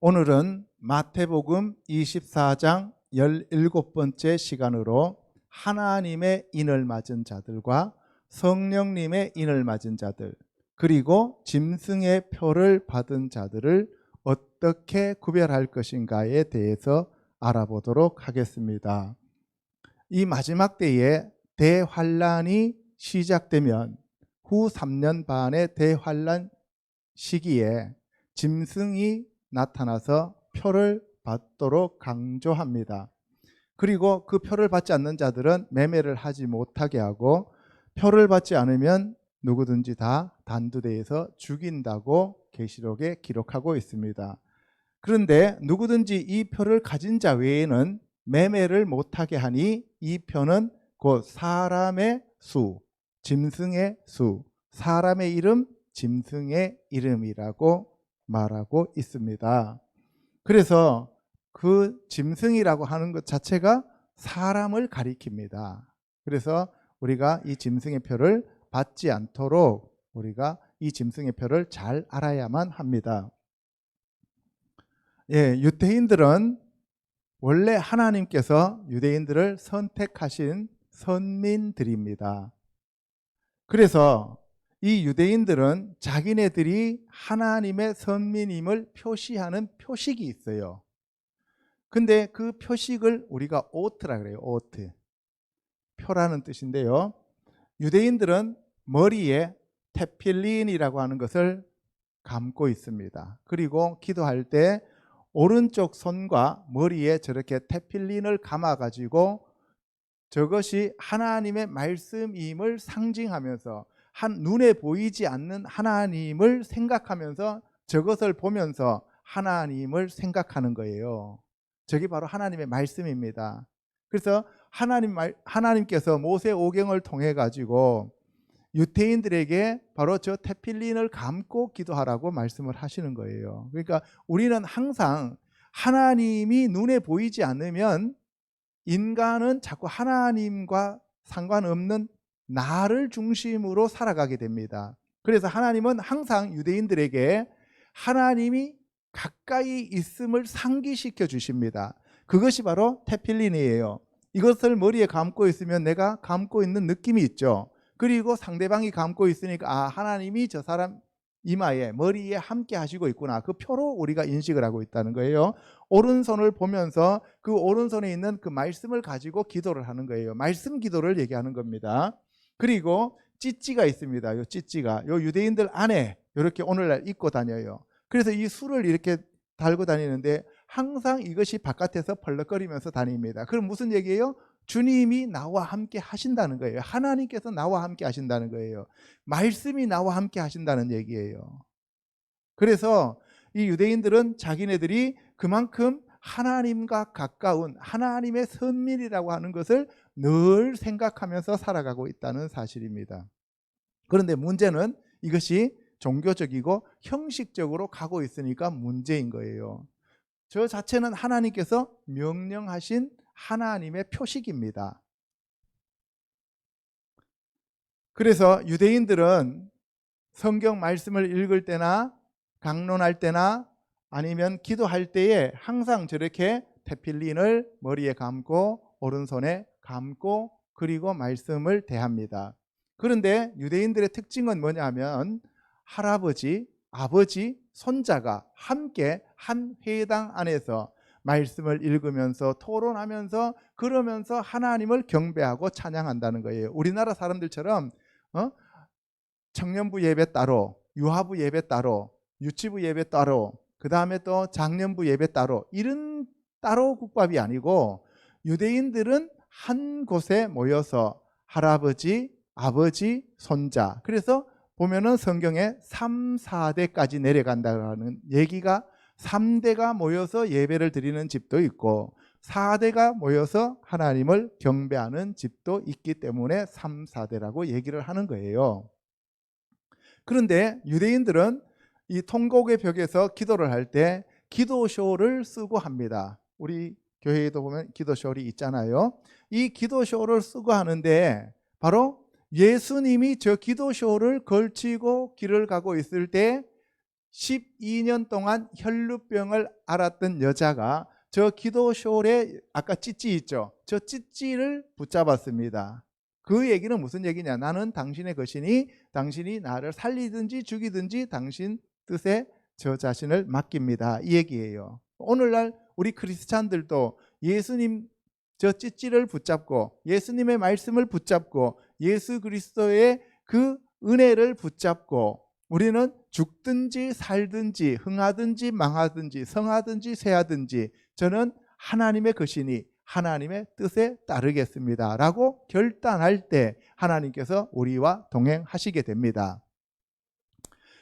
오늘은 마태복음 24장 17번째 시간으로 하나님의 인을 맞은 자들과 성령님의 인을 맞은 자들, 그리고 짐승의 표를 받은 자들을 어떻게 구별할 것인가에 대해서 알아보도록 하겠습니다. 이 마지막 때에 대환란이 시작되면 후 3년 반의 대환란 시기에 짐승이 나타나서 표를 받도록 강조합니다. 그리고 그 표를 받지 않는 자들은 매매를 하지 못하게 하고, 표를 받지 않으면 누구든지 다 단두대에서 죽인다고 계시록에 기록하고 있습니다. 그런데 누구든지 이 표를 가진 자 외에는 매매를 못하게 하니 이 표는 곧 사람의 수, 짐승의 수, 사람의 이름, 짐승의 이름이라고 말하고 있습니다. 그래서 그 짐승이라고 하는 것 자체가 사람을 가리킵니다. 그래서 우리가 이 짐승의 표를 받지 않도록 우리가 이 짐승의 표를 잘 알아야만 합니다. 유대인들은 원래 하나님께서 유대인들을 선택하신 선민들입니다. 그래서 이 유대인들은 자기네들이 하나님의 선민임을 표시하는 표식이 있어요. 근데 그 표식을 우리가 오트라 그래요. 오트, 표라는 뜻인데요, 유대인들은 머리에 테필린이라고 하는 것을 감고 있습니다. 그리고 기도할 때 오른쪽 손과 머리에 저렇게 테필린을 감아 가지고 저것이 하나님의 말씀임을 상징하면서 눈에 보이지 않는 하나님을 생각하면서 저것을 보면서 하나님을 생각하는 거예요. 저게 바로 하나님의 말씀입니다. 그래서 하나님께서 모세 오경을 통해 가지고 유대인들에게 바로 저 테필린을 감고 기도하라고 말씀을 하시는 거예요. 그러니까 우리는 항상 하나님이 눈에 보이지 않으면 인간은 자꾸 하나님과 상관없는 나를 중심으로 살아가게 됩니다. 그래서 하나님은 항상 유대인들에게 하나님이 가까이 있음을 상기시켜 주십니다. 그것이 바로 테필린이에요. 이것을 머리에 감고 있으면 내가 감고 있는 느낌이 있죠. 그리고 상대방이 감고 있으니까 하나님이 저 사람 이마에, 머리에 함께 하시고 있구나, 그 표로 우리가 인식을 하고 있다는 거예요. 오른손을 보면서 그 오른손에 있는 그 말씀을 가지고 기도를 하는 거예요. 말씀 기도를 얘기하는 겁니다. 그리고 찌찌가 있습니다. 요 찌찌가 요 유대인들 안에 이렇게 오늘날 입고 다녀요. 그래서 이 술을 이렇게 달고 다니는데 항상 이것이 바깥에서 펄럭거리면서 다닙니다. 그럼 무슨 얘기예요? 주님이 나와 함께 하신다는 거예요. 하나님께서 나와 함께 하신다는 거예요. 말씀이 나와 함께 하신다는 얘기예요. 그래서 이 유대인들은 자기네들이 그만큼 하나님과 가까운 하나님의 선민이라고 하는 것을 늘 생각하면서 살아가고 있다는 사실입니다. 그런데 문제는 이것이 종교적이고 형식적으로 가고 있으니까 문제인 거예요. 저 자체는 하나님께서 명령하신 하나님의 표식입니다. 그래서 유대인들은 성경 말씀을 읽을 때나 강론할 때나 아니면 기도할 때에 항상 저렇게 테필린을 머리에 감고 오른손에 감고 그리고 말씀을 대합니다. 그런데 유대인들의 특징은 뭐냐면 할아버지, 아버지, 손자가 함께 한 회당 안에서 말씀을 읽으면서 토론하면서 그러면서 하나님을 경배하고 찬양한다는 거예요. 우리나라 사람들처럼 청년부 예배 따로, 유아부 예배 따로, 유치부 예배 따로, 그 다음에 또 장년부 예배 따로, 이런 따로 국밥이 아니고 유대인들은 한 곳에 모여서 할아버지, 아버지, 손자, 그래서 보면은 성경에 3, 4대까지 내려간다는 얘기가 3대가 모여서 예배를 드리는 집도 있고 4대가 모여서 하나님을 경배하는 집도 있기 때문에 3, 4대라고 얘기를 하는 거예요. 그런데 유대인들은 이 통곡의 벽에서 기도를 할 때 기도쇼를 쓰고 합니다. 우리 교회에도 보면 기도쇼이 있잖아요. 이 기도쇼를 쓰고 하는데 바로 예수님이 저 기도쇼를 걸치고 길을 가고 있을 때 12년 동안 혈루병을 앓았던 여자가 저 기도쇼에 아까 찌찌 있죠? 저 찌찌를 붙잡았습니다. 그 얘기는 무슨 얘기냐? 나는 당신의 것이니 당신이 나를 살리든지 죽이든지 당신 뜻에 저 자신을 맡깁니다. 이 얘기예요. 오늘날 우리 크리스찬들도 예수님 저 찌찌를 붙잡고 예수님의 말씀을 붙잡고 예수 그리스도의 그 은혜를 붙잡고 우리는 죽든지 살든지 흥하든지 망하든지 성하든지 쇠하든지 저는 하나님의 것이니 하나님의 뜻에 따르겠습니다 라고 결단할 때 하나님께서 우리와 동행하시게 됩니다.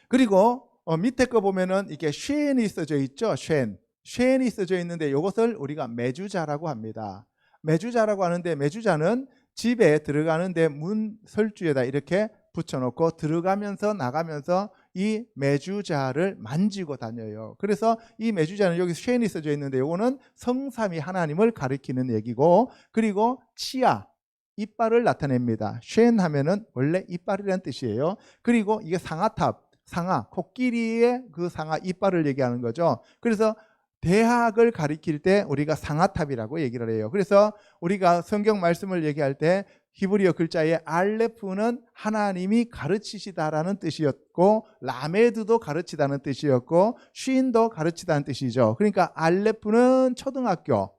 그리고 밑에 거 보면은 이게 쉔이 써져 있죠. 쉔이 써져 있는데 이것을 우리가 매주자라고 합니다. 매주자라고 하는데 매주자는 집에 들어가는데 문 설주에다 이렇게 붙여놓고 들어가면서 나가면서 이 매주자를 만지고 다녀요. 그래서 이 매주자는 여기 쉔이 써져 있는데 이거는 성삼위 하나님을 가리키는 얘기고, 그리고 치아, 이빨을 나타냅니다. 쉔 하면은 원래 이빨이라는 뜻이에요. 그리고 이게 상아탑, 상아, 코끼리의 그 상아 이빨을 얘기하는 거죠. 그래서 대학을 가리킬 때 우리가 상아탑이라고 얘기를 해요. 그래서 우리가 성경 말씀을 얘기할 때 히브리어 글자의 알레프는 하나님이 가르치시다라는 뜻이었고 라메드도 가르치다는 뜻이었고 쉰도 가르치다는 뜻이죠. 그러니까 알레프는 초등학교,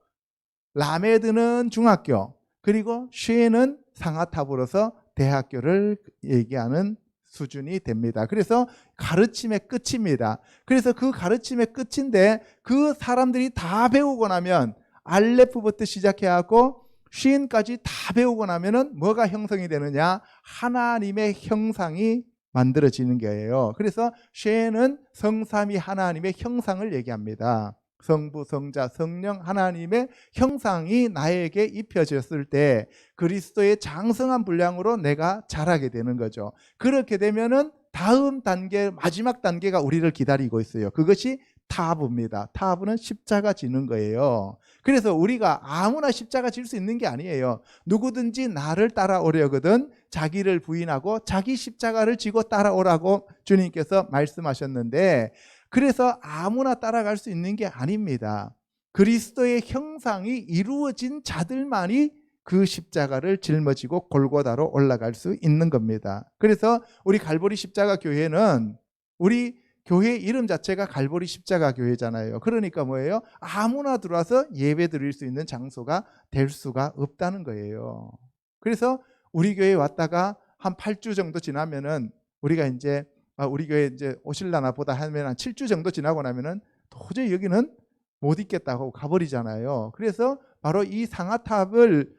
라메드는 중학교, 그리고 쉰은 상아탑으로서 대학교를 얘기하는 수준이 됩니다. 그래서 가르침의 끝입니다. 그래서 그 가르침의 끝인데 그 사람들이 다 배우고 나면 알레프부터 시작해갖고 쉰까지 다 배우고 나면은 뭐가 형성이 되느냐? 하나님의 형상이 만들어지는 거예요. 그래서 쉰은 성삼위 하나님의 형상을 얘기합니다. 성부, 성자, 성령 하나님의 형상이 나에게 입혀졌을 때 그리스도의 장성한 분량으로 내가 자라게 되는 거죠. 그렇게 되면은 다음 단계, 마지막 단계가 우리를 기다리고 있어요. 그것이 타부입니다. 타부는 십자가 지는 거예요. 그래서 우리가 아무나 십자가 질 수 있는 게 아니에요. 누구든지 나를 따라오려거든 자기를 부인하고 자기 십자가를 지고 따라오라고 주님께서 말씀하셨는데, 그래서 아무나 따라갈 수 있는 게 아닙니다. 그리스도의 형상이 이루어진 자들만이 그 십자가를 짊어지고 골고다로 올라갈 수 있는 겁니다. 그래서 우리 갈보리 십자가 교회는 우리 교회 이름 자체가 갈보리 십자가 교회잖아요. 그러니까 뭐예요? 아무나 들어와서 예배 드릴 수 있는 장소가 될 수가 없다는 거예요. 그래서 우리 교회에 왔다가 한 8주 정도 지나면은 우리가 이제 우리 교회 이제 오실라나 보다 하면 한 7주 정도 지나고 나면은 도저히 여기는 못 있겠다고 가버리잖아요. 그래서 바로 이 상아탑을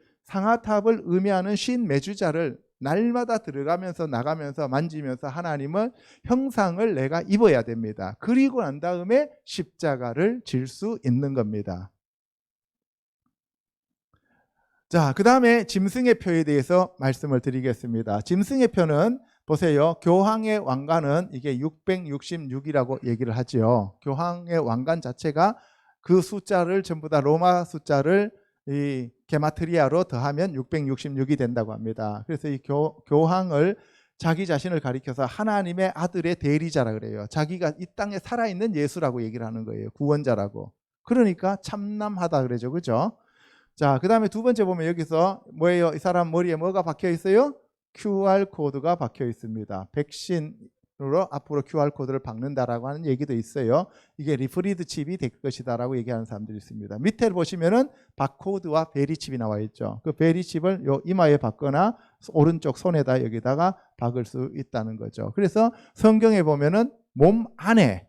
의미하는 쉰 매주자를 날마다 들어가면서 나가면서 만지면서 하나님은 형상을 내가 입어야 됩니다. 그리고 난 다음에 십자가를 질 수 있는 겁니다. 자, 그 다음에 짐승의 표에 대해서 말씀을 드리겠습니다. 짐승의 표는 보세요. 교황의 왕관은 이게 666이라고 얘기를 하죠. 교황의 왕관 자체가 그 숫자를 전부 다 로마 숫자를 이 게마트리아로 더하면 666이 된다고 합니다. 그래서 이 교황을 자기 자신을 가리켜서 하나님의 아들의 대리자라 그래요. 자기가 이 땅에 살아있는 예수라고 얘기를 하는 거예요. 구원자라고. 그러니까 참남하다 그러죠. 그죠? 자, 그 다음에 두 번째 보면 여기서 뭐예요? 이 사람 머리에 뭐가 박혀 있어요? QR코드가 박혀 있습니다. 백신으로 앞으로 QR코드를 박는다라고 하는 얘기도 있어요. 이게 리프리드 칩이 될 것이다라고 얘기하는 사람들이 있습니다. 밑에 보시면은 바코드와 베리칩이 나와 있죠. 그 베리칩을 요 이마에 박거나 오른쪽 손에다 여기다가 박을 수 있다는 거죠. 그래서 성경에 보면은 몸 안에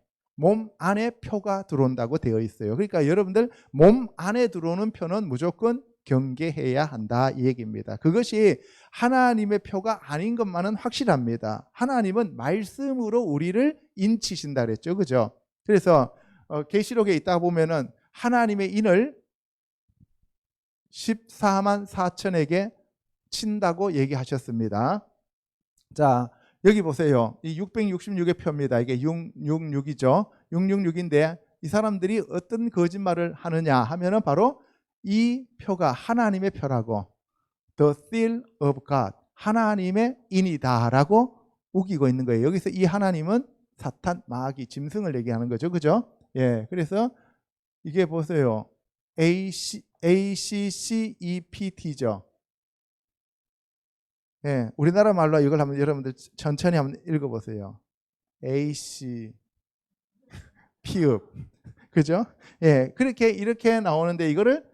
표가 들어온다고 되어 있어요. 그러니까 여러분들 몸 안에 들어오는 표는 무조건 경계해야 한다 이 얘기입니다. 그것이 하나님의 표가 아닌 것만은 확실합니다. 하나님은 말씀으로 우리를 인치신다 그랬죠. 그죠? 그래서 계시록에 있다 보면은 하나님의 인을 14만 4천에게 친다고 얘기하셨습니다. 자, 여기 보세요. 이 666의 표입니다. 이게 666이죠. 666인데 이 사람들이 어떤 거짓말을 하느냐 하면은 바로 이 표가 하나님의 표라고, The seal of God, 하나님의 인이다라고 우기고 있는 거예요. 여기서 이 하나님은 사탄, 마귀, 짐승을 얘기하는 거죠. 그죠? 예. 그래서 이게 보세요. ACCEPT죠. 예. 우리나라 말로 이걸 한번 여러분들 천천히 한번 읽어보세요. AC, 피읍. 그죠? 예. 이렇게 나오는데 이거를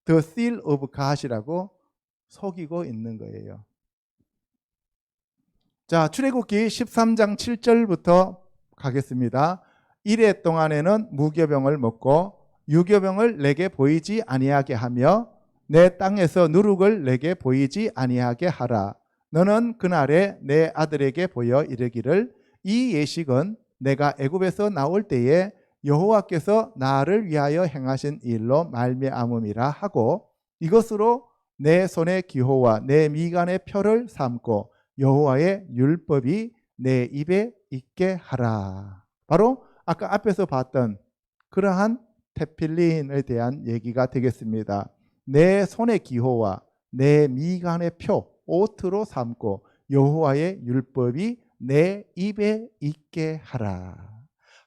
The Seal of God이라고 속이고 있는 거예요. 자, 출애굽기 13장 7절부터 가겠습니다. 이레 동안에는 무교병을 먹고 유교병을 내게 보이지 아니하게 하며 내 땅에서 누룩을 내게 보이지 아니하게 하라. 너는 그날에 내 아들에게 보여 이르기를 이 예식은 내가 애굽에서 나올 때에 여호와께서 나를 위하여 행하신 일로 말미암음이라 하고 이것으로 내 손의 기호와 내 미간의 표를 삼고 여호와의 율법이 내 입에 있게 하라. 바로 아까 앞에서 봤던 그러한 테필린에 대한 얘기가 되겠습니다. 내 손의 기호와 내 미간의 표, 오트로 삼고 여호와의 율법이 내 입에 있게 하라.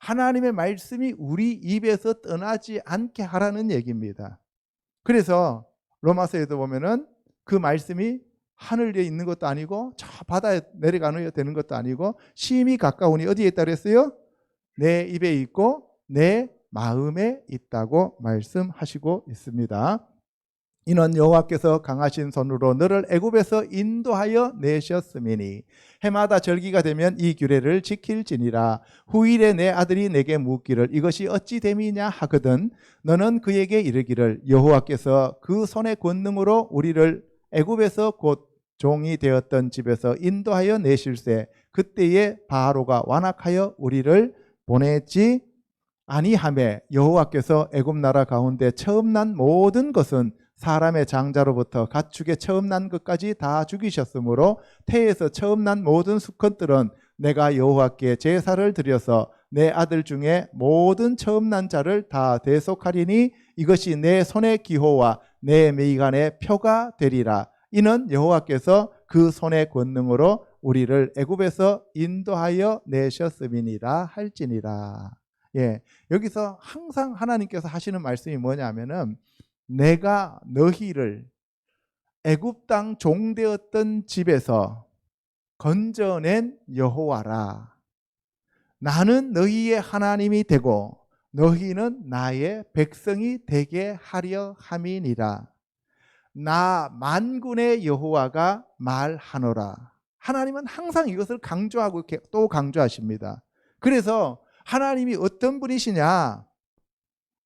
하나님의 말씀이 우리 입에서 떠나지 않게 하라는 얘기입니다. 그래서 로마서에도 보면은 그 말씀이 하늘 위에 있는 것도 아니고 저 바다에 내려가는 되는 것도 아니고 심히 가까우니 어디에 있다 그랬어요? 내 입에 있고 내 마음에 있다고 말씀하시고 있습니다. 이는 여호와께서 강하신 손으로 너를 애굽에서 인도하여 내셨음이니 해마다 절기가 되면 이 규례를 지킬지니라. 후일에 내 아들이 내게 묻기를 이것이 어찌 됨이냐 하거든 너는 그에게 이르기를 여호와께서 그 손의 권능으로 우리를 애굽에서 곧 종이 되었던 집에서 인도하여 내실세 그때에 바로가 완악하여 우리를 보내지 아니하매 여호와께서 애굽 나라 가운데 처음 난 모든 것은 사람의 장자로부터 가축의 처음 난 것까지 다 죽이셨으므로 태에서 처음 난 모든 수컷들은 내가 여호와께 제사를 드려서 내 아들 중에 모든 처음 난 자를 다 대속하리니 이것이 내 손의 기호와 내 미간의 표가 되리라. 이는 여호와께서 그 손의 권능으로 우리를 애굽에서 인도하여 내셨음이니라 할지니라. 예, 여기서 항상 하나님께서 하시는 말씀이 뭐냐면은 내가 너희를 애굽 땅 종되었던 집에서 건져낸 여호와라. 나는 너희의 하나님이 되고 너희는 나의 백성이 되게 하려 함이니라. 나 만군의 여호와가 말하노라. 하나님은 항상 이것을 강조하고 또 강조하십니다. 그래서 하나님이 어떤 분이시냐?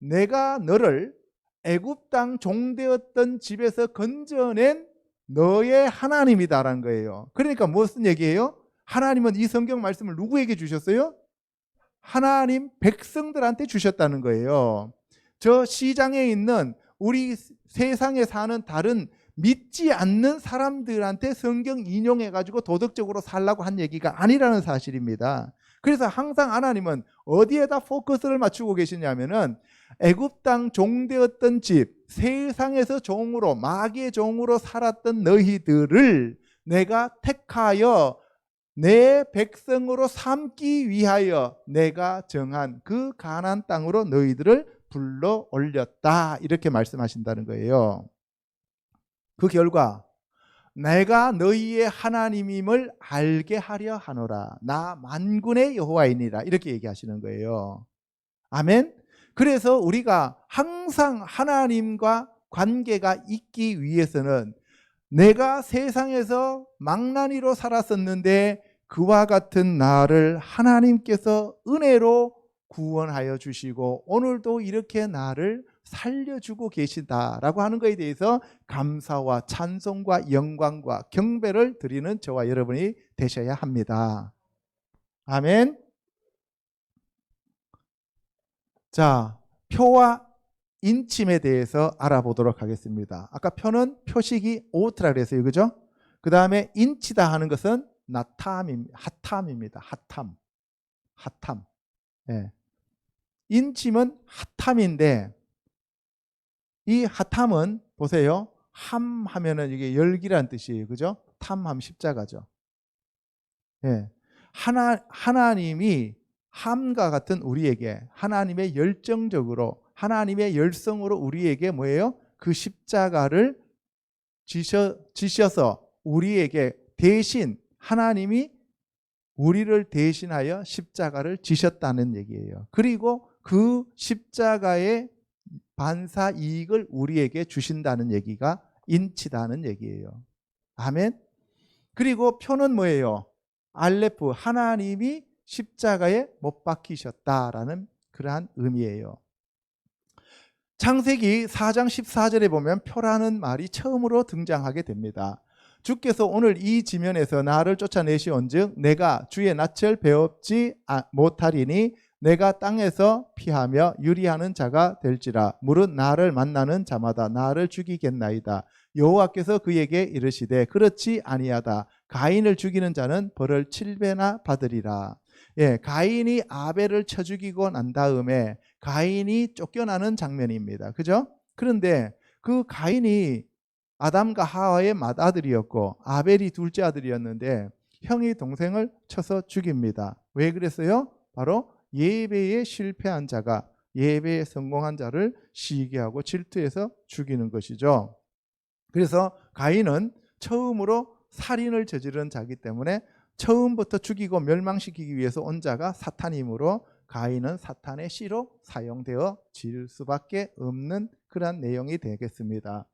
내가 너를 애굽 땅 종되었던 집에서 건져낸 너의 하나님이다라는 거예요. 그러니까 무슨 얘기예요? 하나님은 이 성경 말씀을 누구에게 주셨어요? 하나님 백성들한테 주셨다는 거예요. 저 시장에 있는 우리 세상에 사는 다른 믿지 않는 사람들한테 성경 인용해가지고 도덕적으로 살라고 한 얘기가 아니라는 사실입니다. 그래서 항상 하나님은 어디에다 포커스를 맞추고 계시냐면은 애굽 땅 종되었던 집, 세상에서 종으로 마귀의 종으로 살았던 너희들을 내가 택하여 내 백성으로 삼기 위하여 내가 정한 그 가나안 땅으로 너희들을 불러 올렸다. 이렇게 말씀하신다는 거예요. 그 결과 내가 너희의 하나님임을 알게 하려 하노라. 나 만군의 여호와이니라. 이렇게 얘기하시는 거예요. 아멘. 그래서 우리가 항상 하나님과 관계가 있기 위해서는 내가 세상에서 망나니로 살았었는데 그와 같은 나를 하나님께서 은혜로 구원하여 주시고 오늘도 이렇게 나를 살려주고 계시다라고 하는 것에 대해서 감사와 찬송과 영광과 경배를 드리는 저와 여러분이 되셔야 합니다. 아멘. 자, 표와 인침에 대해서 알아보도록 하겠습니다. 아까 표는 표식이 오트라 그랬어요. 그죠? 그 다음에 인치다 하는 것은 하탐입니다. 하탐. 예. 인침은 하탐인데 이 하탐은 보세요. 함 하면은 이게 열기란 뜻이에요. 그죠? 탐함 십자가죠. 예. 하나님이 함과 같은 우리에게 하나님의 열정적으로 하나님의 열성으로 우리에게 뭐예요? 그 십자가를 지셔서 우리에게 대신 하나님이 우리를 대신하여 십자가를 지셨다는 얘기예요. 그리고 그 십자가의 반사 이익을 우리에게 주신다는 얘기가 인치다는 얘기예요. 아멘. 그리고 표는 뭐예요? 알레프, 하나님이 십자가에 못 박히셨다라는 그러한 의미예요. 창세기 4장 14절에 보면 표라는 말이 처음으로 등장하게 됩니다. 주께서 오늘 이 지면에서 나를 쫓아내시온즉 내가 주의 낯을 배웁지 못하리니 내가 땅에서 피하며 유리하는 자가 될지라. 무릇 나를 만나는 자마다 나를 죽이겠나이다. 여호와께서 그에게 이르시되 그렇지 아니하다. 가인을 죽이는 자는 벌을 7배나 받으리라. 예, 가인이 아벨을 쳐 죽이고 난 다음에 가인이 쫓겨나는 장면입니다. 그죠? 그런데 그 가인이 아담과 하와의 맏아들이었고 아벨이 둘째 아들이었는데 형이 동생을 쳐서 죽입니다. 왜 그랬어요? 바로 예배에 실패한 자가 예배에 성공한 자를 시기하고 질투해서 죽이는 것이죠. 그래서 가인은 처음으로 살인을 저지른 자이기 때문에 처음부터 죽이고 멸망시키기 위해서 온 자가 사탄이므로 가인은 사탄의 씨로 사용되어 질 수밖에 없는 그런 내용이 되겠습니다.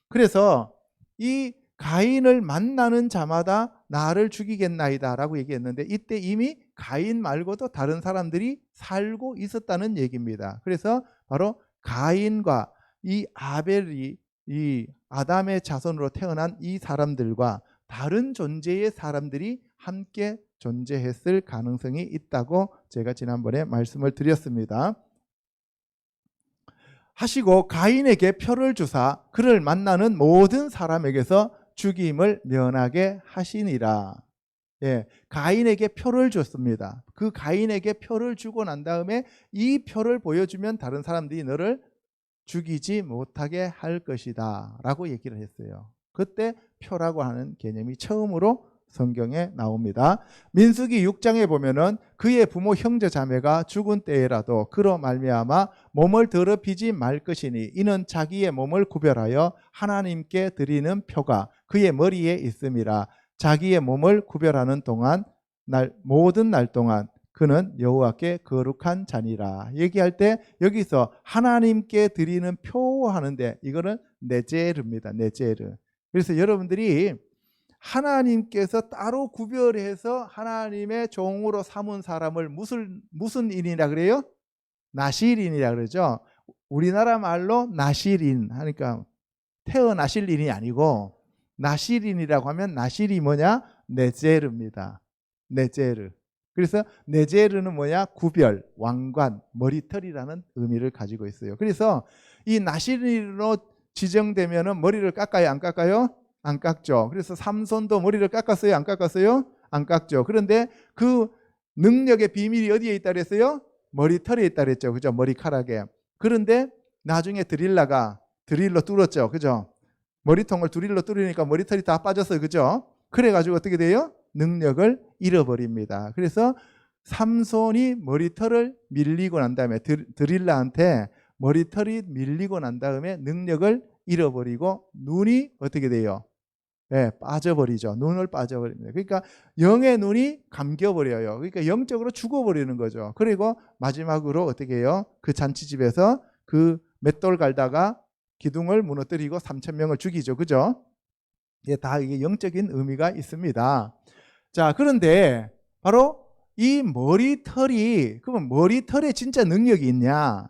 그래서 이 가인을 만나는 자마다 나를 죽이겠나이다 라고 얘기했는데 이때 이미 가인 말고도 다른 사람들이 살고 있었다는 얘기입니다. 그래서 바로 가인과 이 아벨이 이 아담의 자손으로 태어난 이 사람들과 다른 존재의 사람들이 함께 존재했을 가능성이 있다고 제가 지난번에 말씀을 드렸습니다. 하시고 가인에게 표를 주사 그를 만나는 모든 사람에게서 죽임을 면하게 하시니라. 예, 가인에게 표를 줬습니다. 그 가인에게 표를 주고 난 다음에 이 표를 보여주면 다른 사람들이 너를 죽이지 못하게 할 것이다 라고 얘기를 했어요. 그때 표라고 하는 개념이 처음으로 성경에 나옵니다. 민수기 6장에 보면은 그의 부모 형제 자매가 죽은 때에라도 그로 말미암아 몸을 더럽히지 말 것이니 이는 자기의 몸을 구별하여 하나님께 드리는 표가 그의 머리에 있음이라. 자기의 몸을 구별하는 동안 모든 날 동안 그는 여호와께 거룩한 자니라. 얘기할 때 여기서 하나님께 드리는 표 하는데 이거는 네제르입니다. 네제르. 그래서 여러분들이 하나님께서 따로 구별해서 하나님의 종으로 삼은 사람을 무슨 인이라 그래요? 나실인이라 그러죠. 우리나라 말로 나실인 하니까 태어나실 인이 아니고 나실인이라고 하면 나실이 뭐냐? 네제르입니다. 네제르. 그래서 네제르는 뭐냐? 구별, 왕관, 머리털이라는 의미를 가지고 있어요. 그래서 이 나실인으로 지정되면은 머리를 깎아요, 안 깎아요? 안 깎죠. 그래서 삼손도 머리를 깎았어요, 안 깎았어요? 안 깎죠. 그런데 그 능력의 비밀이 어디에 있다 그랬어요? 머리털에 있다 그랬죠. 그죠? 머리카락에. 그런데 나중에 드릴로 뚫었죠. 그죠? 머리통을 드릴로 뚫으니까 머리털이 다 빠졌어요. 그죠? 그래가지고 어떻게 돼요? 능력을 잃어버립니다. 그래서 삼손이 머리털을 밀리고 난 다음에 드릴라한테 머리털이 밀리고 난 다음에 능력을 잃어버리고 눈이 어떻게 돼요? 네, 빠져버리죠. 눈을 빠져버립니다. 그러니까 영의 눈이 감겨버려요. 그러니까 영적으로 죽어버리는 거죠. 그리고 마지막으로 어떻게 해요? 그 잔치집에서 그 맷돌 갈다가 기둥을 무너뜨리고 3,000명을 죽이죠. 그죠? 예, 다 이게 영적인 의미가 있습니다. 자, 그런데 바로 이 머리털이 그러면 머리털에 진짜 능력이 있냐?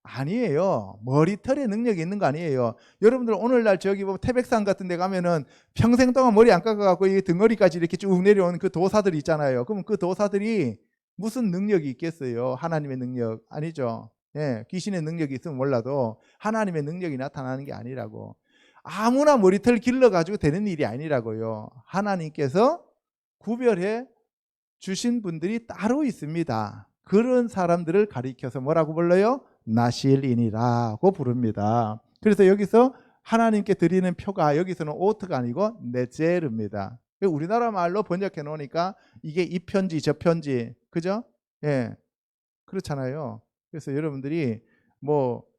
아니에요. 머리털에 능력이 있는 거 아니에요. 여러분들 오늘날 저기 뭐 태백산 같은 데 가면은 평생 동안 머리 안 깎아갖고 이 등허리까지 이렇게 쭉 내려온 그 도사들 있잖아요. 그럼 그 도사들이 무슨 능력이 있겠어요? 하나님의 능력 아니죠. 예, 귀신의 능력이 있으면 몰라도 하나님의 능력이 나타나는 게 아니라고. 아무나 머리털 길러가지고 되는 일이 아니라고요. 하나님께서 구별해 주신 분들이 따로 있습니다. 그런 사람들을 가리켜서 뭐라고 불러요? 나실인이라고 부릅니다. 그래서 여기서 하나님께 드리는 표가 여기서는 오트가 아니고 네제르입니다. 우리나라 말로 번역해 놓으니까 이게 이 편지 저 편지 그죠? 예, 그렇잖아요. 그래서 여러분들이 뭐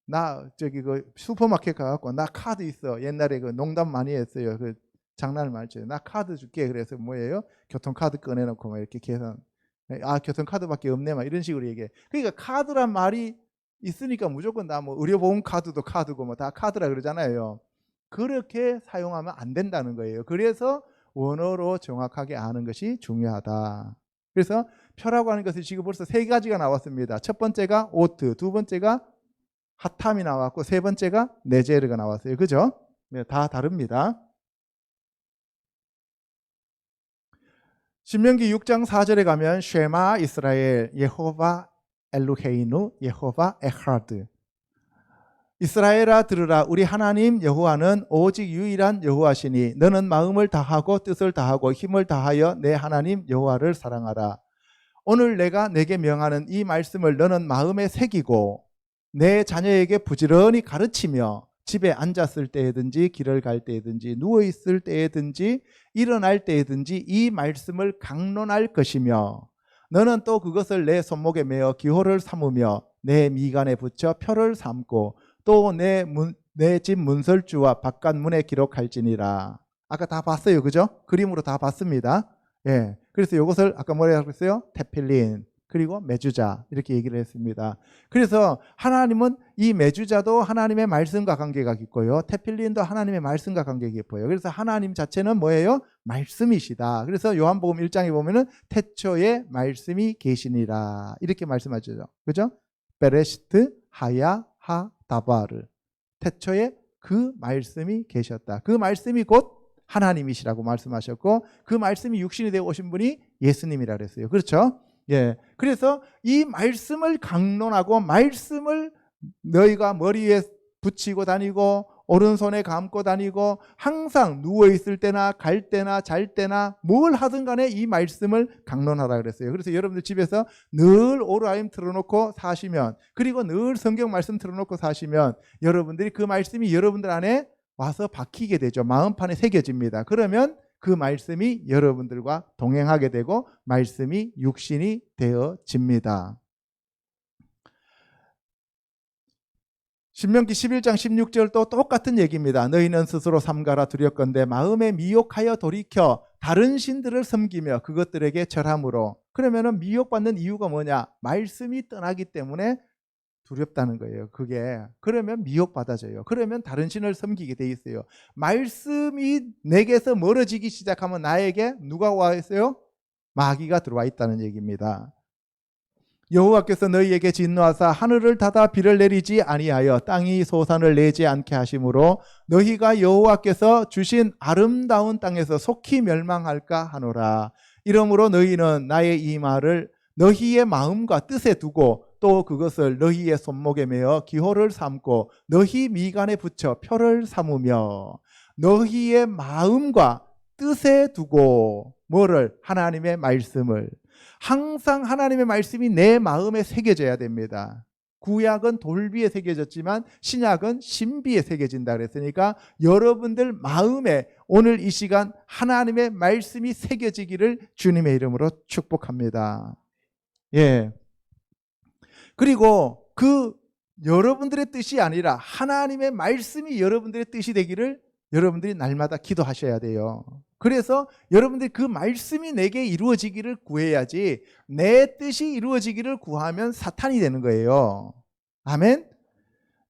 나 저기 그 슈퍼마켓 가갖고 나 카드 있어. 옛날에 그 농담 많이 했어요. 그 장난을 많이 쳐요. 나 카드 줄게. 그래서 뭐예요? 교통카드 꺼내놓고 막 이렇게 계산. 아, 교통카드밖에 없네. 막 이런 식으로 얘기해. 그러니까 카드란 말이 있으니까 무조건 다 뭐 의료보험 카드도 카드고 뭐 다 카드라 그러잖아요. 그렇게 사용하면 안 된다는 거예요. 그래서 원어로 정확하게 아는 것이 중요하다. 그래서 표라고 하는 것이 지금 벌써 세 가지가 나왔습니다. 첫 번째가 오트, 두 번째가 핫함이 나왔고, 세 번째가 네제르가 나왔어요. 그죠? 네, 다 다릅니다. 신명기 6장 4절에 가면 쉐마 이스라엘 예호바 엘루헤이누 예호바 에하드, 이스라엘아 들으라, 우리 하나님 여호와는 오직 유일한 여호와시니 너는 마음을 다하고 뜻을 다하고 힘을 다하여 내 하나님 여호와를 사랑하라. 오늘 내가 내게 명하는 이 말씀을 너는 마음에 새기고 내 자녀에게 부지런히 가르치며 집에 앉았을 때든지 길을 갈 때든지 누워있을 때든지 일어날 때든지 이 말씀을 강론할 것이며 너는 또 그것을 내 손목에 메어 기호를 삼으며 내 미간에 붙여 표를 삼고 또 내 집 문설주와 바깥 문에 기록할지니라. 아까 다 봤어요. 그죠? 그림으로 다 봤습니다. 예. 그래서 이것을 아까 뭐라고 했어요? 테필린, 그리고 메주자, 이렇게 얘기를 했습니다. 그래서 하나님은 이 메주자도 하나님의 말씀과 관계가 깊고요, 테필린도 하나님의 말씀과 관계가 깊어요. 그래서 하나님 자체는 뭐예요? 말씀이시다. 그래서 요한복음 1장에 보면은 태초에 말씀이 계시니라 이렇게 말씀하죠. 그죠? 베레시트 하야 하 다바르, 태초에 그 말씀이 계셨다. 그 말씀이 곧 하나님이시라고 말씀하셨고, 그 말씀이 육신이 되어 오신 분이 예수님이라 그랬어요. 그렇죠? 예. 그래서 이 말씀을 강론하고 말씀을 너희가 머리에 붙이고 다니고 오른손에 감고 다니고 항상 누워있을 때나 갈 때나 잘 때나 뭘 하든 간에 이 말씀을 강론하라 그랬어요. 그래서 여러분들 집에서 늘 오라임 틀어놓고 사시면, 그리고 늘 성경 말씀 틀어놓고 사시면 여러분들이 그 말씀이 여러분들 안에 와서 박히게 되죠. 마음판에 새겨집니다. 그러면 그 말씀이 여러분들과 동행하게 되고 말씀이 육신이 되어집니다. 신명기 11장 16절도 똑같은 얘기입니다. 너희는 스스로 삼가라 두렵건대 마음에 미혹하여 돌이켜 다른 신들을 섬기며 그것들에게 절함으로. 그러면은 미혹받는 이유가 뭐냐? 말씀이 떠나기 때문에 두렵다는 거예요. 그게. 그러면 미혹받아져요. 그러면 다른 신을 섬기게 돼 있어요. 말씀이 내게서 멀어지기 시작하면 나에게 누가 와 있어요? 마귀가 들어와 있다는 얘기입니다. 여호와께서 너희에게 진노하사 하늘을 닫아 비를 내리지 아니하여 땅이 소산을 내지 않게 하심으로 너희가 여호와께서 주신 아름다운 땅에서 속히 멸망할까 하노라. 이러므로 너희는 나의 이 말을 너희의 마음과 뜻에 두고 또 그것을 너희의 손목에 메어 기호를 삼고 너희 미간에 붙여 표를 삼으며 너희의 마음과 뜻에 두고 뭐를? 하나님의 말씀을. 항상 하나님의 말씀이 내 마음에 새겨져야 됩니다. 구약은 돌비에 새겨졌지만 신약은 신비에 새겨진다 그랬으니까 여러분들 마음에 오늘 이 시간 하나님의 말씀이 새겨지기를 주님의 이름으로 축복합니다. 예. 그리고 그 여러분들의 뜻이 아니라 하나님의 말씀이 여러분들의 뜻이 되기를 여러분들이 날마다 기도하셔야 돼요. 그래서 여러분들이 그 말씀이 내게 이루어지기를 구해야지, 내 뜻이 이루어지기를 구하면 사탄이 되는 거예요. 아멘?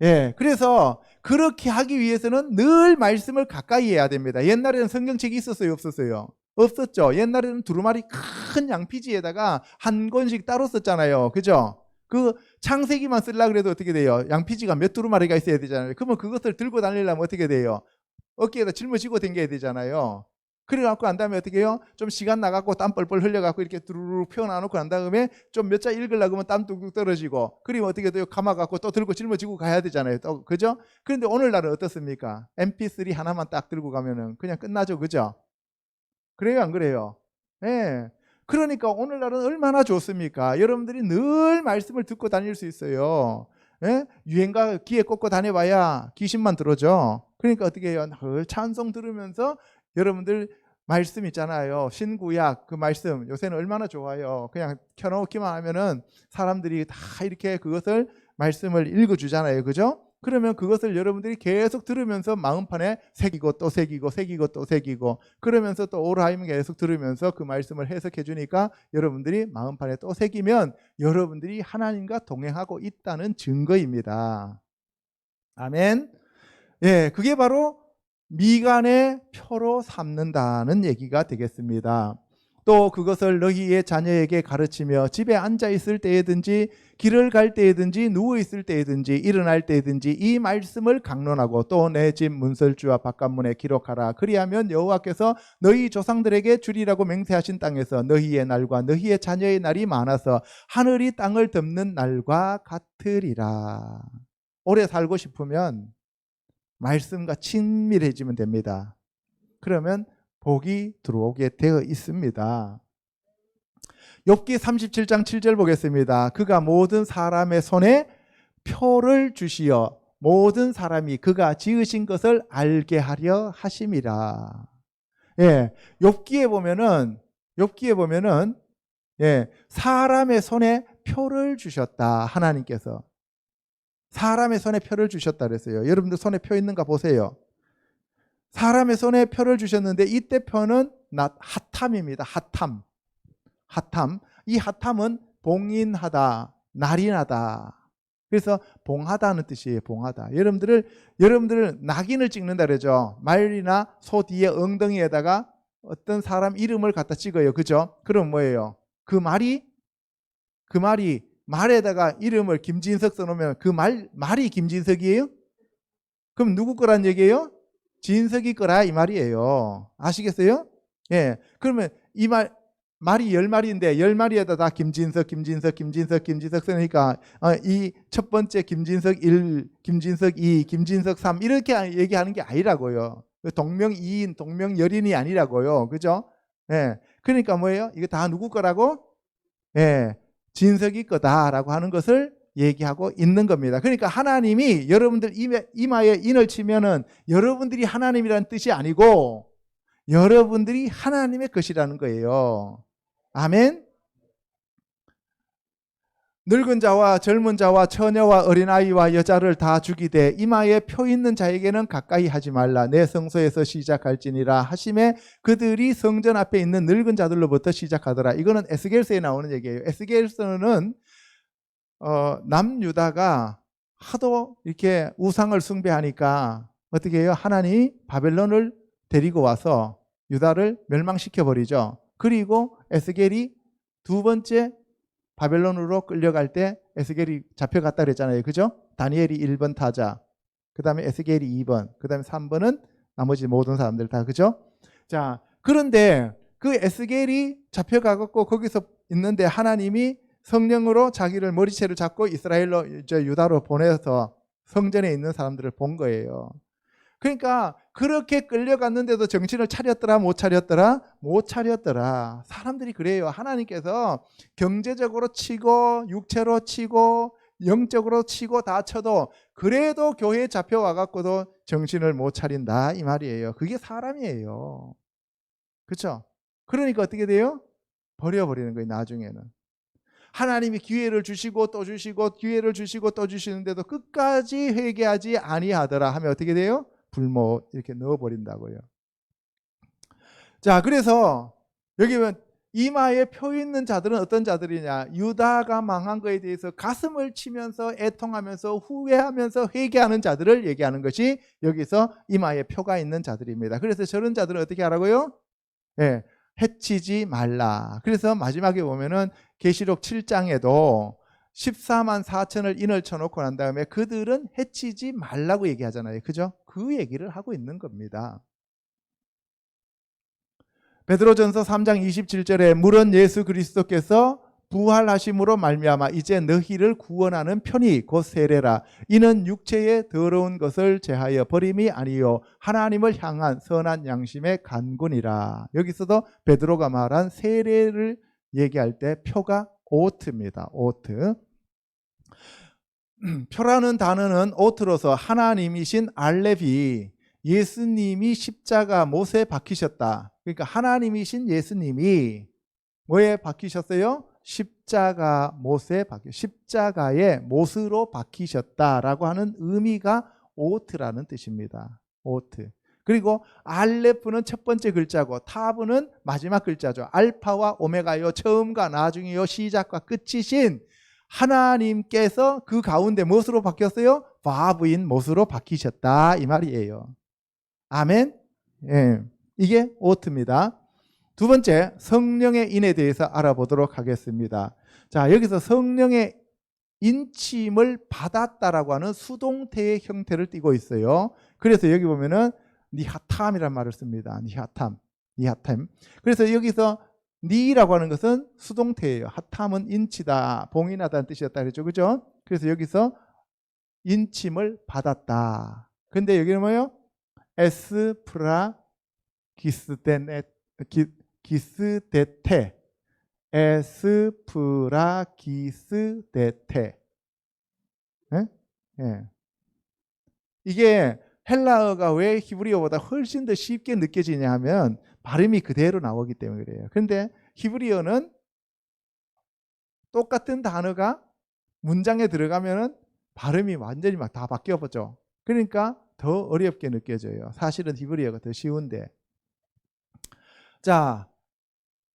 예. 그래서 그렇게 하기 위해서는 늘 말씀을 가까이 해야 됩니다. 옛날에는 성경책이 있었어요? 없었어요? 없었죠. 옛날에는 두루마리 큰 양피지에다가 한 권씩 따로 썼잖아요. 그죠? 그 창세기만 쓰려고 그래도 어떻게 돼요? 양피지가 몇 두루마리가 있어야 되잖아요. 그러면 그것을 들고 다니려면 어떻게 돼요? 어깨에다 짊어지고 다녀야 되잖아요. 그래갖고 난 다음에 어떻게 해요? 좀 시간 나갖고 땀 뻘뻘 흘려갖고 이렇게 두루루 펴놔놓고 난 다음에 좀 몇 자 읽으려고 하면 땀 뚝뚝 떨어지고, 그리고 어떻게 돼요? 감아갖고 또 들고 짊어지고 가야 되잖아요. 또, 그죠? 그런데 오늘날은 어떻습니까? MP3 하나만 딱 들고 가면은 그냥 끝나죠. 그죠? 그래요, 안 그래요? 예. 그러니까 오늘날은 얼마나 좋습니까? 여러분들이 늘 말씀을 듣고 다닐 수 있어요. 예? 유행가 귀에 꽂고 다녀봐야 귀신만 들어죠. 그러니까 어떻게 해요? 늘 찬송 들으면서 여러분들 말씀 있잖아요. 신구약 그 말씀 요새는 얼마나 좋아요. 그냥 켜놓기만 하면은 사람들이 다 이렇게 그것을 말씀을 읽어주잖아요. 그죠? 그러면 그것을 여러분들이 계속 들으면서 마음판에 새기고 또 새기고 새기고 또 새기고 그러면서 또 오라임 계속 들으면서 그 말씀을 해석해 주니까 여러분들이 마음판에 또 새기면 여러분들이 하나님과 동행하고 있다는 증거입니다. 아멘. 예, 그게 바로 미간의 표로 삼는다는 얘기가 되겠습니다. 또 그것을 너희의 자녀에게 가르치며 집에 앉아 있을 때에든지 길을 갈 때에든지 누워 있을 때에든지 일어날 때에든지 이 말씀을 강론하고 또 내 집 문설주와 바깥문에 기록하라. 그리하면 여호와께서 너희 조상들에게 주리라고 맹세하신 땅에서 너희의 날과 너희의 자녀의 날이 많아서 하늘이 땅을 덮는 날과 같으리라. 오래 살고 싶으면 말씀과 친밀해지면 됩니다. 그러면 복이 들어오게 되어 있습니다. 욥기 37장 7절 보겠습니다. 그가 모든 사람의 손에 표를 주시어 모든 사람이 그가 지으신 것을 알게 하려 하심이라. 예, 욥기에 보면은 예, 사람의 손에 표를 주셨다. 하나님께서 사람의 손에 표를 주셨다 그랬어요. 여러분들 손에 표 있는가 보세요. 사람의 손에 표를 주셨는데 이때 표는 핫함입니다. 핫함. 이 핫함은 봉인하다, 날인하다. 그래서 봉하다는 뜻이에요. 봉하다. 여러분들 낙인을 찍는다 그러죠. 말이나 소 뒤에 엉덩이에다가 어떤 사람 이름을 갖다 찍어요. 그죠? 그럼 뭐예요? 그 말이 말에다가 이름을 김진석 써놓으면 그 말이 김진석이에요? 그럼 누구 거란 얘기예요? 진석이 거라 이 말이에요. 아시겠어요? 예. 그러면 이 말이 10마리인데 10마리에다 다 김진석 쓰니까 이 첫 번째 김진석 1, 김진석 2, 김진석 3 이렇게 얘기하는 게 아니라고요. 동명이인, 동명여린이 아니라고요. 그죠? 예. 그러니까 뭐예요? 이거 다 누구 거라고? 예. 진석이 거다라고 하는 것을 얘기하고 있는 겁니다. 그러니까 하나님이 여러분들 이마에 인을 치면은 여러분들이 하나님이라는 뜻이 아니고 여러분들이 하나님의 것이라는 거예요. 아멘. 늙은 자와 젊은 자와 처녀와 어린아이와 여자를 다 죽이되 이마에 표 있는 자에게는 가까이 하지 말라. 내 성소에서 시작할지니라 하심에 그들이 성전 앞에 있는 늙은 자들로부터 시작하더라. 이거는 에스겔서에 나오는 얘기예요. 에스겔서는 남유다가 하도 이렇게 우상을 숭배하니까 어떻게 해요? 하나님이 바벨론을 데리고 와서 유다를 멸망시켜 버리죠. 그리고 에스겔이 두 번째 바벨론으로 끌려갈 때 에스겔이 잡혀갔다 그랬잖아요. 그죠? 다니엘이 1번 타자, 그 다음에 에스겔이 2번, 그 다음에 3번은 나머지 모든 사람들 다. 그죠? 자, 그런데 그 에스겔이 잡혀가고 거기서 있는데 하나님이 성령으로 자기를 머리채를 잡고 이스라엘로 유다로 보내서 성전에 있는 사람들을 본 거예요. 그러니까 그렇게 끌려갔는데도 정신을 차렸더라 못 차렸더라? 못 차렸더라. 사람들이 그래요. 하나님께서 경제적으로 치고 육체로 치고 영적으로 치고 다 쳐도 그래도 교회에 잡혀와 갖고도 정신을 못 차린다 이 말이에요. 그게 사람이에요. 그렇죠? 그러니까 어떻게 돼요? 버려버리는 거예요. 나중에는. 하나님이 기회를 주시고 또 주시고 기회를 주시고 또 주시는데도 끝까지 회개하지 아니하더라 하면 어떻게 돼요? 불못 이렇게 넣어버린다고요. 자, 그래서 여기 보면 이마에 표 있는 자들은 어떤 자들이냐? 유다가 망한 거에 대해서 가슴을 치면서 애통하면서 후회하면서 회개하는 자들을 얘기하는 것이 여기서 이마에 표가 있는 자들입니다. 그래서 저런 자들은 어떻게 하라고요? 예, 해치지 말라. 그래서 마지막에 보면은 계시록 7장에도 14만 4천을 인을 쳐놓고 난 다음에 그들은 해치지 말라고 얘기하잖아요. 그죠? 그 얘기를 하고 있는 겁니다. 베드로전서 3장 27절에 물은 예수 그리스도께서 부활하심으로 말미암아 이제 너희를 구원하는 편이 곧 세례라. 이는 육체의 더러운 것을 제하여 버림이 아니요 하나님을 향한 선한 양심의 간군이라. 여기서도 베드로가 말한 세례를 얘기할 때 표가 오트입니다. 오트. 표라는 단어는 오트로서 하나님이신 알렙이 예수님이 십자가 못에 박히셨다. 그러니까 하나님이신 예수님이 뭐에 박히셨어요? 십자가의 못으로 박히셨다라고 하는 의미가 오트라는 뜻입니다. 오트. 그리고 알레프는 첫 번째 글자고 타브는 마지막 글자죠. 알파와 오메가요, 처음과 나중이요, 시작과 끝이신 하나님께서 그 가운데 무엇으로 바뀌었어요? 바브인 못으로 바뀌셨다 이 말이에요. 아멘. 예, 이게 오트입니다. 두 번째, 성령의 인에 대해서 알아보도록 하겠습니다. 자, 여기서 성령의 인침을 받았다라고 하는 수동태의 형태를 띠고 있어요. 그래서 여기 보면은 니하탐이라는 말을 씁니다. 니하탐. 그래서 여기서 니라고 하는 것은 수동태예요. 하탐은 인치다, 봉인하다는 뜻이었다 그랬죠. 그죠? 그래서 여기서 인침을 받았다. 근데 여기는 뭐예요? 에스프라 기스데테 에스프라 기스데테. 예? 예. 이게 헬라어가 왜 히브리어보다 훨씬 더 쉽게 느껴지냐 하면 발음이 그대로 나오기 때문에 그래요. 그런데 히브리어는 똑같은 단어가 문장에 들어가면은 발음이 완전히 막 다 바뀌어 보죠. 그러니까 더 어렵게 느껴져요. 사실은 히브리어가 더 쉬운데. 자,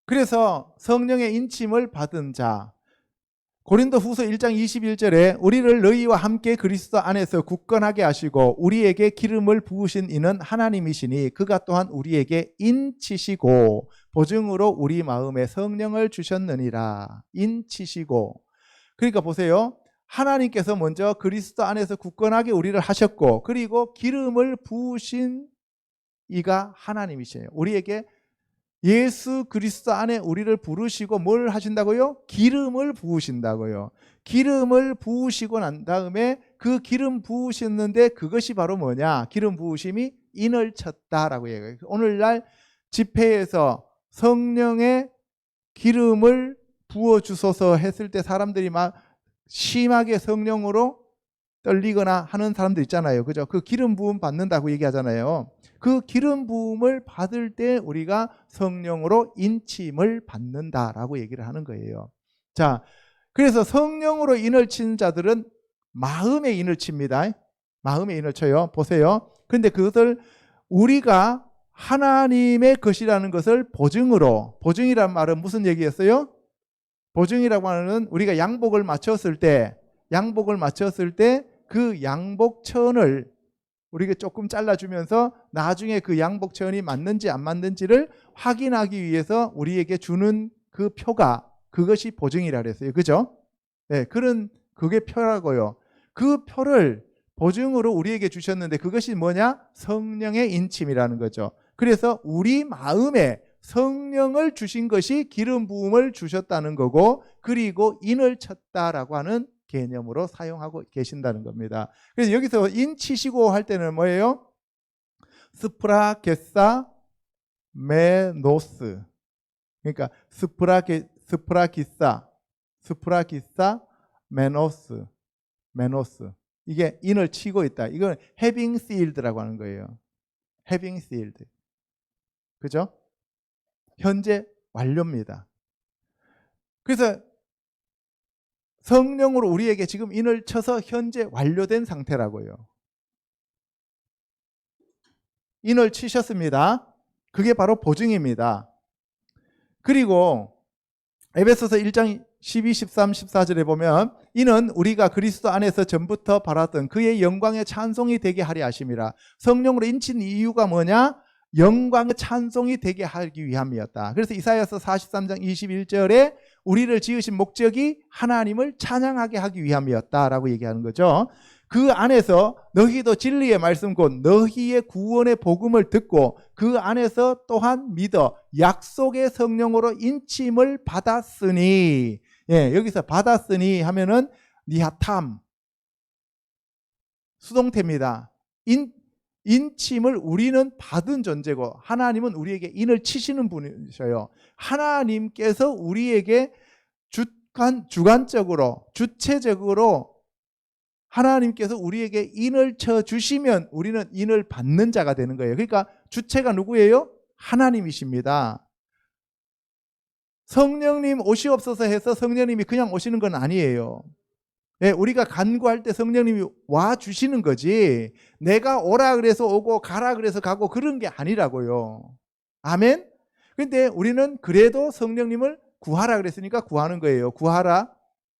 그래서 성령의 인침을 받은 자, 고린도후서 1장 21절에 우리를 너희와 함께 그리스도 안에서 굳건하게 하시고 우리에게 기름을 부으신 이는 하나님이시니 그가 또한 우리에게 인치시고 보증으로 우리 마음에 성령을 주셨느니라. 인치시고. 그러니까 보세요. 하나님께서 먼저 그리스도 안에서 굳건하게 우리를 하셨고 그리고 기름을 부으신 이가 하나님이시에요. 우리에게 예수 그리스도 안에 우리를 부르시고 뭘 하신다고요? 기름을 부으신다고요. 기름을 부으시고 난 다음에 그 기름 부으셨는데 그것이 바로 뭐냐? 기름 부으심이 인을 쳤다라고 얘기해요. 오늘날 집회에서 성령의 기름을 부어주소서 했을 때 사람들이 막 심하게 성령으로 떨리거나 하는 사람들 있잖아요. 그죠? 그 기름 부음 받는다고 얘기하잖아요. 그 기름 부음을 받을 때 우리가 성령으로 인침을 받는다라고 얘기를 하는 거예요. 자, 그래서 성령으로 인을 친 자들은 마음의 인을 칩니다. 마음의 인을 쳐요. 보세요. 그런데 그것을 우리가 하나님의 것이라는 것을 보증으로, 보증이란 말은 무슨 얘기였어요? 보증이라고 하는 우리가 양복을 맞췄을 때 그 양복천을 우리가 조금 잘라주면서 나중에 그 양복천이 맞는지 안 맞는지를 확인하기 위해서 우리에게 주는 그 표가 그것이 보증이라 그랬어요. 그죠? 네, 그게 표라고요. 그 표를 보증으로 우리에게 주셨는데 그것이 뭐냐? 성령의 인침이라는 거죠. 그래서 우리 마음에 성령을 주신 것이 기름 부음을 주셨다는 거고 그리고 인을 쳤다라고 하는 개념으로 사용하고 계신다는 겁니다. 그래서 여기서 인치시고 할 때는 뭐예요? 스프라게사 메노스. 그러니까 스프라기사 메노스. 이게 인을 치고 있다. 이건 having sealed라고 하는 거예요. having sealed. 그죠? 현재 완료입니다. 그래서 성령으로 우리에게 지금 인을 쳐서 현재 완료된 상태라고요. 인을 치셨습니다. 그게 바로 보증입니다. 그리고 에베소서 1장 12, 13, 14절에 보면 이는 우리가 그리스도 안에서 전부터 바랐던 그의 영광의 찬송이 되게 하려 하심이라. 성령으로 인친 이유가 뭐냐? 영광의 찬송이 되게 하기 위함이었다. 그래서 이사야서 43장 21절에 우리를 지으신 목적이 하나님을 찬양하게 하기 위함이었다라고 얘기하는 거죠. 그 안에서 너희도 진리의 말씀 곧 너희의 구원의 복음을 듣고 그 안에서 또한 믿어 약속의 성령으로 인침을 받았으니. 예, 여기서 받았으니 하면은 니하탐 수동태입니다. 인침을 우리는 받은 존재고 하나님은 우리에게 인을 치시는 분이셔요. 하나님께서 우리에게 주관적으로 주체적으로 하나님께서 우리에게 인을 쳐 주시면 우리는 인을 받는 자가 되는 거예요. 그러니까 주체가 누구예요? 하나님이십니다. 성령님 오시옵소서 해서 성령님이 그냥 오시는 건 아니에요. 예, 우리가 간구할 때 성령님이 와 주시는 거지, 내가 오라 그래서 오고 가라 그래서 가고 그런 게 아니라고요. 아멘? 근데 우리는 그래도 성령님을 구하라 그랬으니까 구하는 거예요. 구하라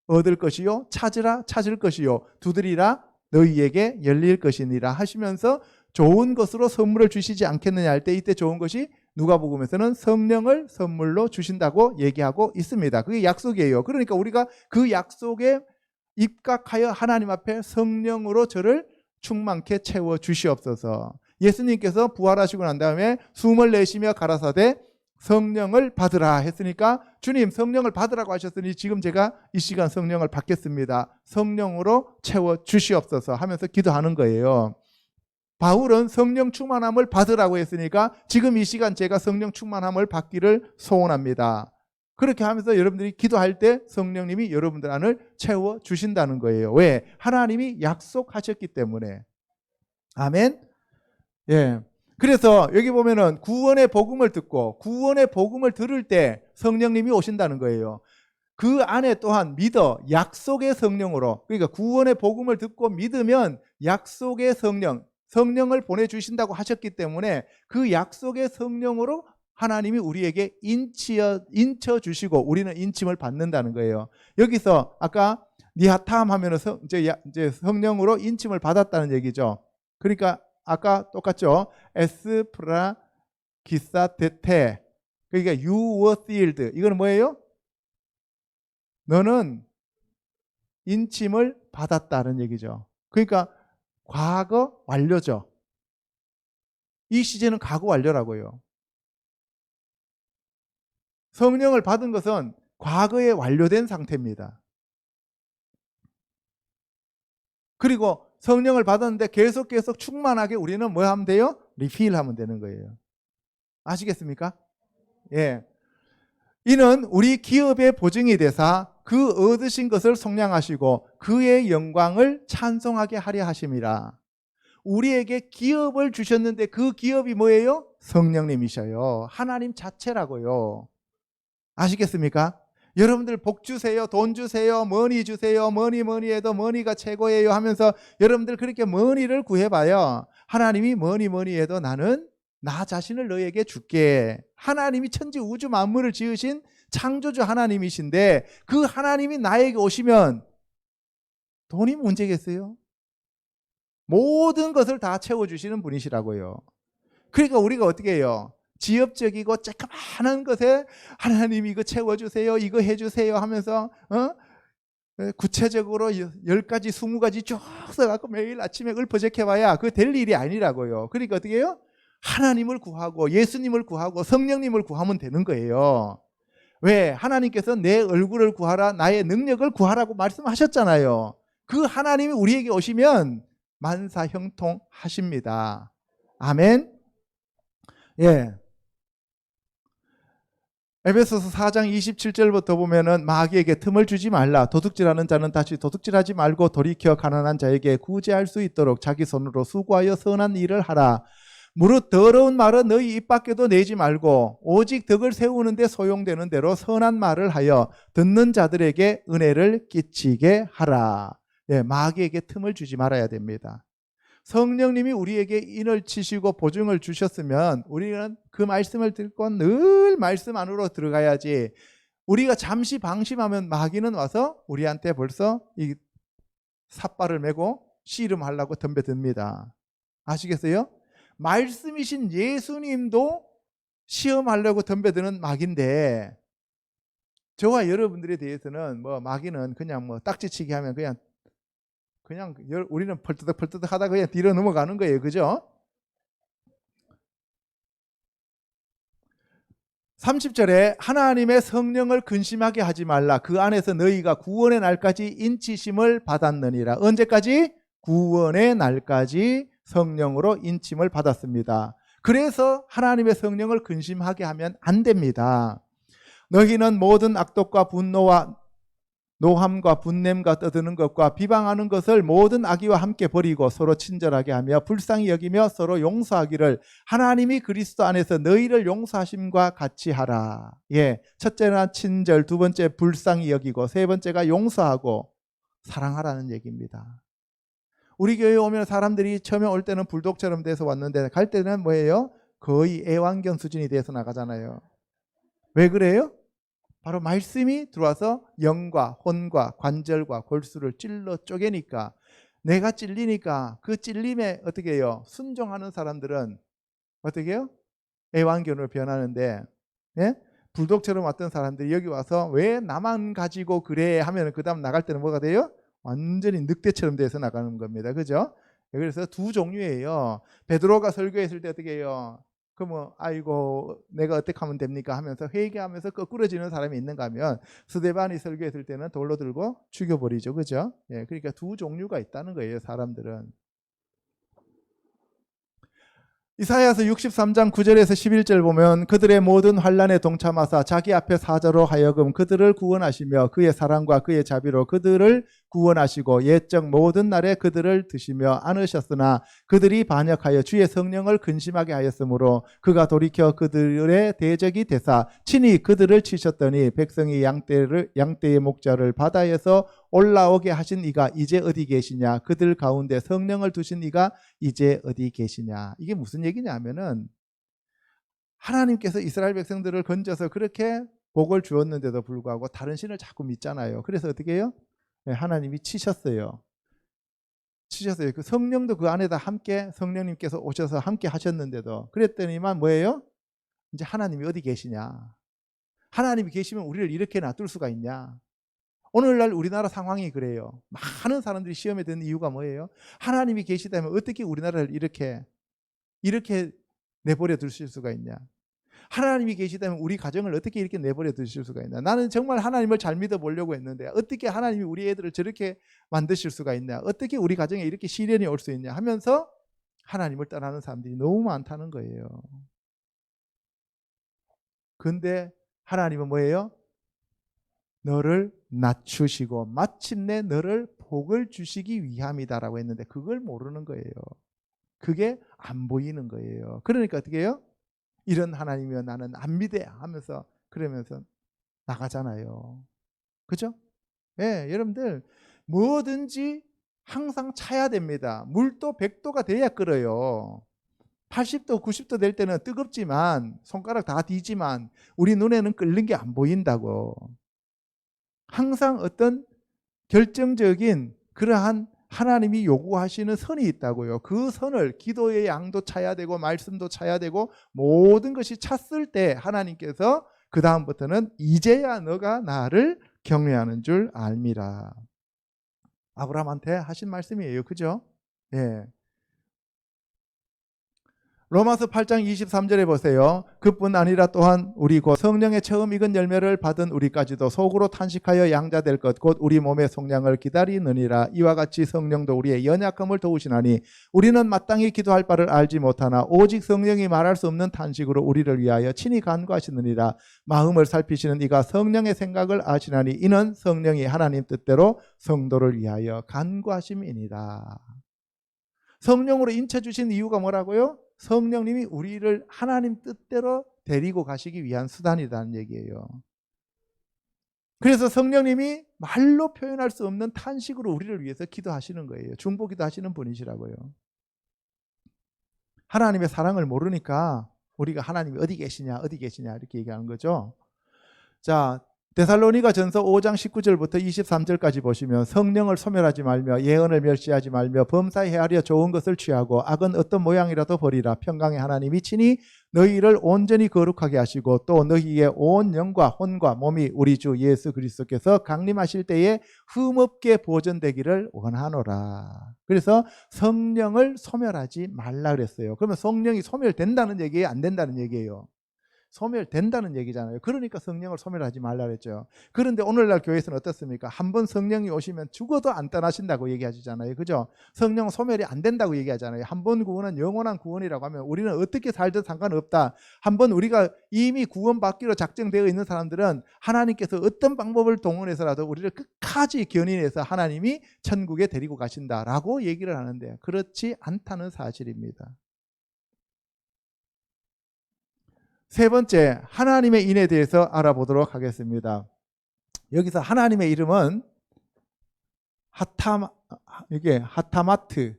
얻을 것이요, 찾으라 찾을 것이요, 두드리라 너희에게 열릴 것이니라 하시면서 좋은 것으로 선물을 주시지 않겠느냐 할 때, 이때 좋은 것이 누가복음에서는 성령을 선물로 주신다고 얘기하고 있습니다. 그게 약속이에요. 그러니까 우리가 그 약속에 입각하여 하나님 앞에 성령으로 저를 충만케 채워 주시옵소서. 예수님께서 부활하시고 난 다음에 숨을 내쉬며 가라사대 성령을 받으라 했으니까, 주님 성령을 받으라고 하셨으니 지금 제가 이 시간 성령을 받겠습니다. 성령으로 채워 주시옵소서 하면서 기도하는 거예요. 바울은 성령 충만함을 받으라고 했으니까 지금 이 시간 제가 성령 충만함을 받기를 소원합니다. 그렇게 하면서 여러분들이 기도할 때 성령님이 여러분들 안을 채워 주신다는 거예요. 왜? 하나님이 약속하셨기 때문에. 아멘. 예. 그래서 여기 보면은 구원의 복음을 듣고 구원의 복음을 들을 때 성령님이 오신다는 거예요. 그 안에 또한 믿어 약속의 성령으로, 그러니까 구원의 복음을 듣고 믿으면 약속의 성령을 보내주신다고 하셨기 때문에 그 약속의 성령으로 하나님이 우리에게 인쳐 주시고 우리는 인침을 받는다는 거예요. 여기서 아까 니하탐 하면은 이제 성령으로 인침을 받았다는 얘기죠. 그러니까 아까 똑같죠. 에스프라 기사테테, 그러니까 you were sealed. 이거는 뭐예요? 너는 인침을 받았다는 얘기죠. 그러니까 과거 완료죠. 이 시제는 과거 완료라고요. 성령을 받은 것은 과거에 완료된 상태입니다. 그리고 성령을 받았는데 계속 충만하게 우리는 뭐 하면 돼요? 리필하면 되는 거예요. 아시겠습니까? 예. 이는 우리 기업의 보증이 되사 그 얻으신 것을 속량하시고 그의 영광을 찬송하게 하려 하심이라. 우리에게 기업을 주셨는데 그 기업이 뭐예요? 성령님이셔요. 하나님 자체라고요. 아시겠습니까? 여러분들 복 주세요, 돈 주세요, 머니 주세요, 머니 해도 머니가 최고예요 하면서 여러분들 그렇게 머니를 구해봐요. 하나님이 머니 해도 나는 나 자신을 너에게 줄게. 하나님이 천지 우주 만물을 지으신 창조주 하나님이신데 그 하나님이 나에게 오시면 돈이 문제겠어요? 모든 것을 다 채워주시는 분이시라고요. 그러니까 우리가 어떻게 해요? 지엽적이고 쬐끄만한 것에 하나님 이거 채워주세요, 이거 해주세요 하면서 구체적으로 10가지 20가지 쭉 써갖고 매일 아침에 읊어제껴봐야 그거 될 일이 아니라고요. 그러니까 어떻게 해요? 하나님을 구하고 예수님을 구하고 성령님을 구하면 되는 거예요. 왜? 하나님께서 내 얼굴을 구하라, 나의 능력을 구하라고 말씀하셨잖아요. 그 하나님이 우리에게 오시면 만사형통하십니다. 아멘. 예. 에베소서 4장 27절부터 보면은 마귀에게 틈을 주지 말라. 도둑질하는 자는 다시 도둑질하지 말고 돌이켜 가난한 자에게 구제할 수 있도록 자기 손으로 수고하여 선한 일을 하라. 무릇 더러운 말은 너희 입 밖에도 내지 말고 오직 덕을 세우는 데 소용되는 대로 선한 말을 하여 듣는 자들에게 은혜를 끼치게 하라. 예, 마귀에게 틈을 주지 말아야 됩니다. 성령님이 우리에게 인을 치시고 보증을 주셨으면 우리는 그 말씀을 듣고 늘 말씀 안으로 들어가야지. 우리가 잠시 방심하면 마귀는 와서 우리한테 벌써 이 삿발을 메고 씨름하려고 덤벼듭니다. 아시겠어요? 말씀이신 예수님도 시험하려고 덤벼드는 마귀인데, 저와 여러분들에 대해서는 뭐 마귀는 그냥 뭐 딱지치기 하면 그냥 우리는 펄뜨덕 하다 그냥 뒤로 넘어가는 거예요. 그죠? 30절에 하나님의 성령을 근심하게 하지 말라. 그 안에서 너희가 구원의 날까지 인치심을 받았느니라. 언제까지? 구원의 날까지 성령으로 인침을 받았습니다. 그래서 하나님의 성령을 근심하게 하면 안 됩니다. 너희는 모든 악독과 분노와 노함과 분냄과 떠드는 것과 비방하는 것을 모든 악의와 함께 버리고 서로 친절하게 하며 불쌍히 여기며 서로 용서하기를 하나님이 그리스도 안에서 너희를 용서하심과 같이 하라. 예, 첫째는 친절, 두 번째 불쌍히 여기고, 세 번째가 용서하고 사랑하라는 얘기입니다. 우리 교회에 오면 사람들이 처음에 올 때는 불독처럼 돼서 왔는데 갈 때는 뭐예요? 거의 애완견 수준이 돼서 나가잖아요. 왜 그래요? 바로 말씀이 들어와서 영과 혼과 관절과 골수를 찔러 쪼개니까, 내가 찔리니까 그 찔림에 어떻게 해요? 순종하는 사람들은 어떻게 해요? 애완견으로 변하는데, 예? 불독처럼 왔던 사람들이 여기 와서 왜 나만 가지고 그래 하면 그 다음 나갈 때는 뭐가 돼요? 완전히 늑대처럼 돼서 나가는 겁니다. 그죠? 그래서 두 종류예요. 베드로가 설교했을 때 어떻게 해요? 그러면 아이고 내가 어떻게 하면 됩니까 하면서 회개하면서 거꾸러지는 사람이 있는가 하면, 스데반이 설교했을 때는 돌로 들고 죽여버리죠. 그죠? 예, 그러니까 두 종류가 있다는 거예요, 사람들은. 이사야서 63장 9절에서 11절 보면 그들의 모든 환난에 동참하사 자기 앞에 사자로 하여금 그들을 구원하시며 그의 사랑과 그의 자비로 그들을 구원하시고 옛적 모든 날에 그들을 드시며 안으셨으나 그들이 반역하여 주의 성령을 근심하게 하였으므로 그가 돌이켜 그들의 대적이 되사 친히 그들을 치셨더니 백성이 양떼의 목자를 바다에서 올라오게 하신 이가 이제 어디 계시냐? 그들 가운데 성령을 두신 이가 이제 어디 계시냐? 이게 무슨 얘기냐 하면은, 하나님께서 이스라엘 백성들을 건져서 그렇게 복을 주었는데도 불구하고 다른 신을 자꾸 믿잖아요. 그래서 어떻게 해요? 하나님이 치셨어요. 그 성령도 그 안에다 함께, 성령님께서 오셔서 함께 하셨는데도, 그랬더니만 뭐예요? 이제 하나님이 어디 계시냐? 하나님이 계시면 우리를 이렇게 놔둘 수가 있냐? 오늘날 우리나라 상황이 그래요. 많은 사람들이 시험에 드는 이유가 뭐예요? 하나님이 계시다면 어떻게 우리나라를 이렇게 내버려 두실 수가 있냐? 하나님이 계시다면 우리 가정을 어떻게 이렇게 내버려 두실 수가 있냐? 나는 정말 하나님을 잘 믿어보려고 했는데 어떻게 하나님이 우리 애들을 저렇게 만드실 수가 있냐? 어떻게 우리 가정에 이렇게 시련이 올 수 있냐? 하면서 하나님을 떠나는 사람들이 너무 많다는 거예요. 근데 하나님은 뭐예요? 너를 낮추시고 마침내 너를 복을 주시기 위함이다라고 했는데 그걸 모르는 거예요. 그게 안 보이는 거예요. 그러니까 어떻게 해요? 이런 하나님이면 나는 안 믿어 하면서 그러면서 나가잖아요. 그죠? 예, 여러분들 뭐든지 항상 차야 됩니다. 물도 100도가 돼야 끓어요. 80도, 90도 될 때는 뜨겁지만 손가락 다 뒤지만 우리 눈에는 끓는 게 안 보인다고. 항상 어떤 결정적인 그러한 하나님이 요구하시는 선이 있다고요. 그 선을, 기도의 양도 차야 되고 말씀도 차야 되고 모든 것이 찼을 때 하나님께서 그 다음부터는 이제야 너가 나를 경외하는 줄 알미라. 아브라함한테 하신 말씀이에요. 그죠? 예. 로마서 8장 23절에 보세요. 그뿐 아니라 또한 우리 곧 성령의 처음 익은 열매를 받은 우리까지도 속으로 탄식하여 양자될 것 곧 우리 몸의 속량을 기다리느니라. 이와 같이 성령도 우리의 연약함을 도우시나니 우리는 마땅히 기도할 바를 알지 못하나 오직 성령이 말할 수 없는 탄식으로 우리를 위하여 친히 간구하시느니라. 마음을 살피시는 이가 성령의 생각을 아시나니 이는 성령이 하나님 뜻대로 성도를 위하여 간구하심이니라. 성령으로 인쳐 주신 이유가 뭐라고요? 성령님이 우리를 하나님 뜻대로 데리고 가시기 위한 수단이라는 얘기예요. 그래서 성령님이 말로 표현할 수 없는 탄식으로 우리를 위해서 기도하시는 거예요. 중보기도 하시는 분이시라고요. 하나님의 사랑을 모르니까 우리가 하나님이 어디 계시냐 이렇게 얘기하는 거죠. 자, 데살로니가 전서 5장 19절부터 23절까지 보시면 성령을 소멸하지 말며 예언을 멸시하지 말며 범사에 헤아려 좋은 것을 취하고 악은 어떤 모양이라도 버리라. 평강의 하나님이 친히 너희를 온전히 거룩하게 하시고 또 너희의 온 영과 혼과 몸이 우리 주 예수 그리스도께서 강림하실 때에 흠없게 보존되기를 원하노라. 그래서 성령을 소멸하지 말라 그랬어요. 그러면 성령이 소멸된다는 얘기예요? 안 된다는 얘기예요? 소멸된다는 얘기잖아요. 그러니까 성령을 소멸하지 말라 그랬죠. 그런데 오늘날 교회에서는 어떻습니까? 한번 성령이 오시면 죽어도 안 떠나신다고 얘기하시잖아요. 그죠? 성령 소멸이 안 된다고 얘기하잖아요. 한 번 구원은 영원한 구원이라고 하면 우리는 어떻게 살든 상관없다. 한번 우리가 이미 구원받기로 작정되어 있는 사람들은 하나님께서 어떤 방법을 동원해서라도 우리를 끝까지 견인해서 하나님이 천국에 데리고 가신다라고 얘기를 하는데 그렇지 않다는 사실입니다. 세 번째, 하나님의 인에 대해서 알아보도록 하겠습니다. 여기서 하나님의 이름은 이게 하타마트,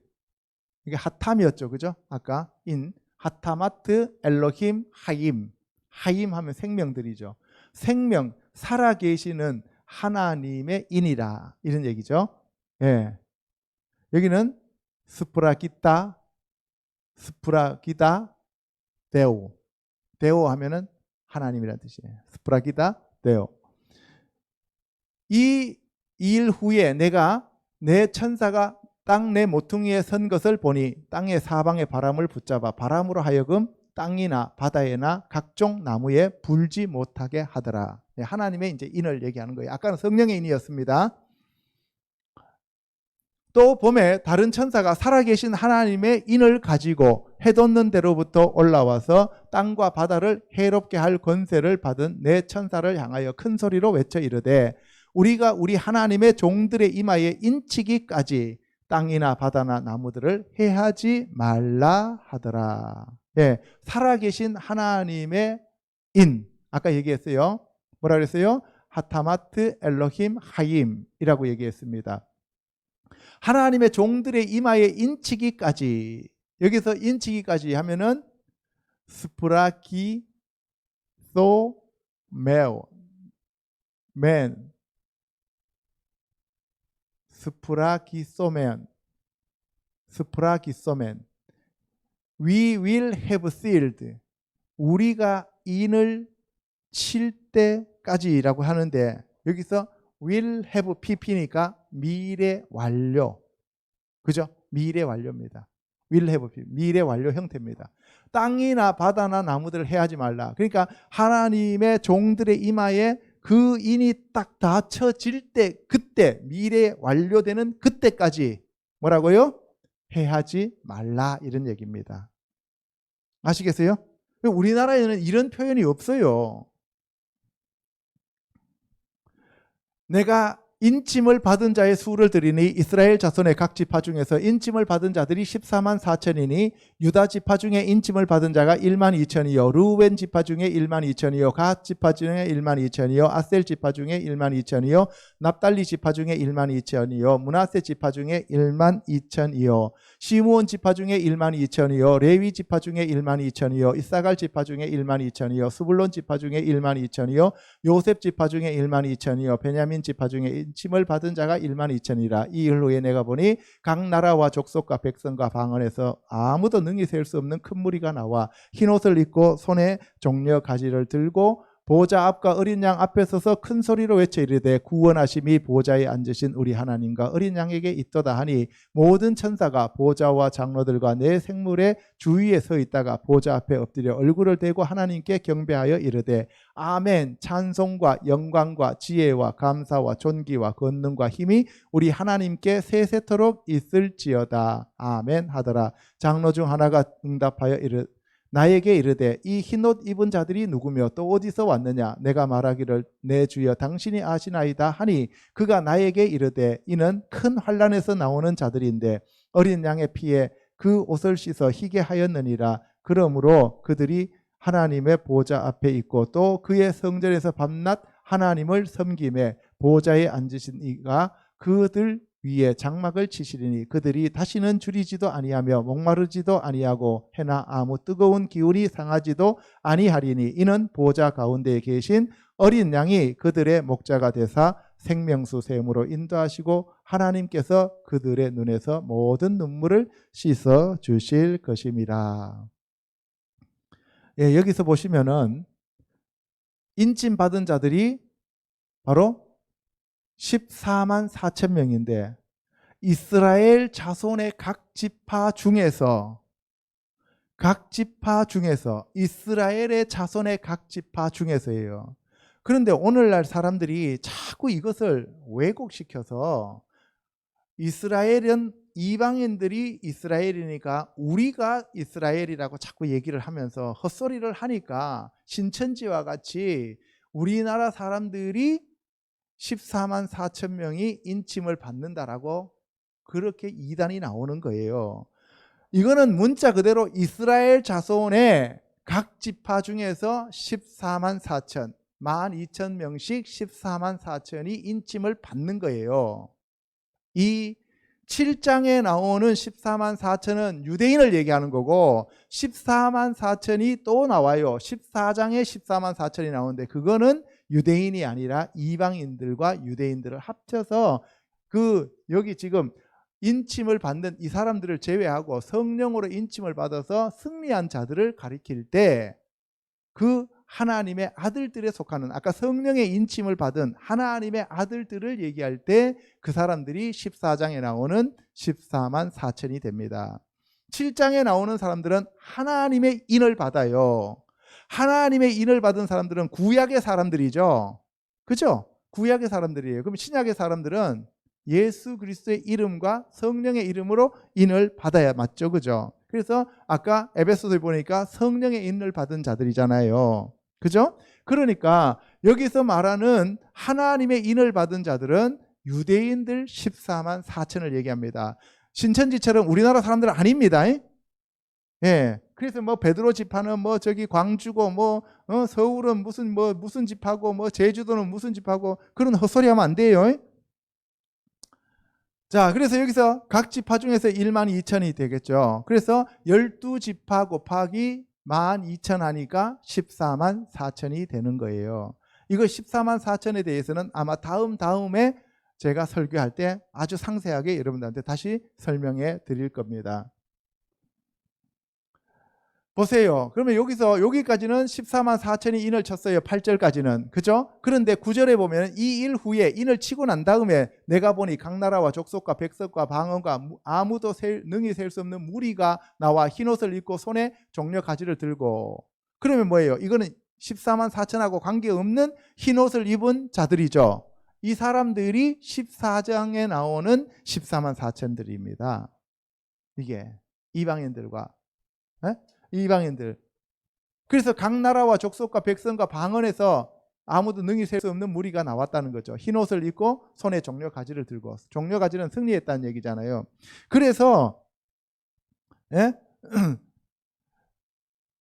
이게 하탐이었죠, 그죠? 아까 하타마트 엘로힘 하임, 하임 하면 생명들이죠. 생명, 살아계시는 하나님의 인이라 이런 얘기죠. 예. 여기는 스프라기다 데오. 데오 하면은 하나님이라는 뜻이에요. 스프라기다 데오. 이 일 후에 내가 내 천사가 땅 내 모퉁이에 선 것을 보니 땅의 사방의 바람을 붙잡아 바람으로 하여금 땅이나 바다에나 각종 나무에 불지 못하게 하더라. 하나님의 이제 인을 얘기하는 거예요. 아까는 성령의 인이었습니다. 또 봄에 다른 천사가 살아계신 하나님의 인을 가지고 해돋는 데로부터 올라와서 땅과 바다를 해롭게 할 권세를 받은 내 천사를 향하여 큰 소리로 외쳐 이르되 우리가 우리 하나님의 종들의 이마에 인치기까지 땅이나 바다나 나무들을 해하지 말라 하더라. 예, 살아계신 하나님의 인, 아까 얘기했어요. 뭐라 그랬어요? 하타마트 엘로힘 하임이라고 얘기했습니다. 하나님의 종들의 이마에 인치기까지, 여기서 인치기까지 하면은 스프라기 소 메오 맨 스프라기소맨 We will have sealed, 우리가 인을 칠 때까지라고 하는데 여기서 will have pp니까 미래 완료, 그죠? 미래 완료입니다. will have pp, 미래 완료 형태입니다. 땅이나 바다나 나무들을 해하지 말라. 그러니까 하나님의 종들의 이마에 그 인이 딱 닫혀질 때, 그때 미래 완료되는 그때까지 뭐라고요? 해하지 말라 이런 얘기입니다. 아시겠어요? 우리나라에는 이런 표현이 없어요. 내가 인침을 받은 자의 수를 드리니 이스라엘 자손의 각 지파 중에서 인침을 받은 자들이 14만 4천이니 유다 지파 중에 인침을 받은 자가 1만 2천이요 르우벤 지파 중에 1만 2천이요 갓 지파 중에 1만 2천이요 아셀 지파 중에 1만 2천이요 납달리 지파 중에 1만 2천이요 므낫세 지파 중에 1만 2천이요 시므온 지파 중에 1만 2천이요 레위 지파 중에 1만 2천이요 이사갈 지파 중에 1만 2천이요 스불론 지파 중에 1만 2천이요 요셉 지파 중에 1만 2천이요 베냐민 지파 중에 인침을 받은 자가 1만 2천이라. 이 일 후에 내가 보니 각 나라와 족속과 백성과 방언에서 아무도 능히 셀 수 없는 큰 무리가 나와 흰옷을 입고 손에 종려 가지를 들고 보좌 앞과 어린 양 앞에 서서 큰 소리로 외쳐 이르되 구원하심이 보좌에 앉으신 우리 하나님과 어린 양에게 있도다 하니 모든 천사가 보좌와 장로들과 내 생물의 주위에 서 있다가 보좌 앞에 엎드려 얼굴을 대고 하나님께 경배하여 이르되 아멘. 찬송과 영광과 지혜와 감사와 존귀와 권능과 힘이 우리 하나님께 세세토록 있을지어다. 아멘 하더라. 장로 중 하나가 응답하여 나에게 이르되 이 흰옷 입은 자들이 누구며 또 어디서 왔느냐? 내가 말하기를 내 주여 당신이 아시나이다 하니 그가 나에게 이르되 이는 큰 환난에서 나오는 자들인데 어린 양의 피에 그 옷을 씻어 희게 하였느니라. 그러므로 그들이 하나님의 보좌 앞에 있고 또 그의 성전에서 밤낮 하나님을 섬김에 보좌에 앉으신 이가 그들 위에 장막을 치시리니 그들이 다시는 줄이지도 아니하며 목마르지도 아니하고 해나 아무 뜨거운 기운이 상하지도 아니하리니 이는 보좌 가운데에 계신 어린 양이 그들의 목자가 되사 생명수 샘으로 인도하시고 하나님께서 그들의 눈에서 모든 눈물을 씻어 주실 것임이라. 예, 여기서 보시면은 인침 받은 자들이 바로 14만 4천 명인데 이스라엘 자손의 각 지파 중에서 각 지파 중에서, 이스라엘의 자손의 각 지파 중에서예요. 그런데 오늘날 사람들이 자꾸 이것을 왜곡시켜서 이스라엘은 이방인들이 이스라엘이니까 우리가 이스라엘이라고 자꾸 얘기를 하면서 헛소리를 하니까 신천지와 같이 우리나라 사람들이 14만 4천 명이 인침을 받는다라고 그렇게 이단이 나오는 거예요. 이거는 문자 그대로 이스라엘 자손의 각 지파 중에서 14만 4천, 12,000명씩 14만 4천이 인침을 받는 거예요. 이 7장에 나오는 14만 4천은 유대인을 얘기하는 거고 14만 4천이 또 나와요. 14장에 14만 4천이 나오는데 그거는 유대인이 아니라 이방인들과 유대인들을 합쳐서 여기 지금 인침을 받는 이 사람들을 제외하고 성령으로 인침을 받아서 승리한 자들을 가리킬 때 그 하나님의 아들들에 속하는, 아까 성령의 인침을 받은 하나님의 아들들을 얘기할 때 그 사람들이 14장에 나오는 14만 4천이 됩니다. 7장에 나오는 사람들은 하나님의 인을 받아요. 하나님의 인을 받은 사람들은 구약의 사람들이죠. 그죠? 구약의 사람들이에요. 그럼 신약의 사람들은 예수 그리스도의 이름과 성령의 이름으로 인을 받아야 맞죠. 그죠? 그래서 아까 에베소서에 보니까 성령의 인을 받은 자들이잖아요. 그죠? 그러니까 여기서 말하는 하나님의 인을 받은 자들은 유대인들 14만 4천을 얘기합니다. 신천지처럼 우리나라 사람들은 아닙니다. 예. 그래서 뭐 베드로 지파는 뭐 저기 광주고 서울은 무슨 지파고 제주도는 무슨 지파고 그런 헛소리 하면 안 돼요. 자, 그래서 여기서 각 지파 중에서 1만 2천이 되겠죠. 그래서 12지파 곱하기 12,000 하니까 14만 4천이 되는 거예요. 이거 14만 4천에 대해서는 아마 다음에 제가 설교할 때 아주 상세하게 여러분들한테 다시 설명해 드릴 겁니다. 보세요. 그러면 여기까지는 14만 4천이 인을 쳤어요. 8절까지는. 그죠? 그런데 9절에 보면 이 일 후에 인을 치고 난 다음에 내가 보니 각 나라와 족속과 백성과 방언과 아무도 능히 셀 수 없는 무리가 나와 흰옷을 입고 손에 종려 가지를 들고. 그러면 뭐예요? 이거는 14만 4천하고 관계없는 흰옷을 입은 자들이죠. 이 사람들이 14장에 나오는 14만 4천들입니다. 이게 이방인들과 이방인들. 그래서 각 나라와 족속과 백성과 방언에서 아무도 능히 셀 수 없는 무리가 나왔다는 거죠. 흰 옷을 입고 손에 종려 가지를 들고. 종려 가지는 승리했다는 얘기잖아요. 그래서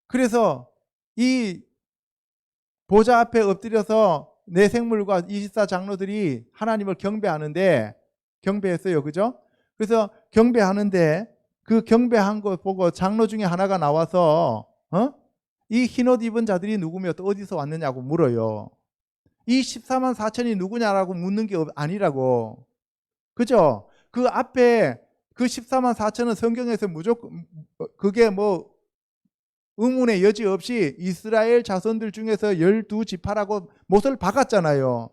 그래서 이 보좌 앞에 엎드려서 내 생물과 24장로들이 하나님을 경배했어요. 그죠? 그래서 경배하는데 그 경배한 거 보고 장로 중에 하나가 나와서 이 흰옷 입은 자들이 누구며 또 어디서 왔느냐고 물어요. 이 14만 4천이 누구냐라고 묻는 게 아니라고. 그죠? 그 앞에 그 14만 4천은 성경에서 무조건 그게 의문의 여지 없이 이스라엘 자손들 중에서 12지파라고 못을 박았잖아요.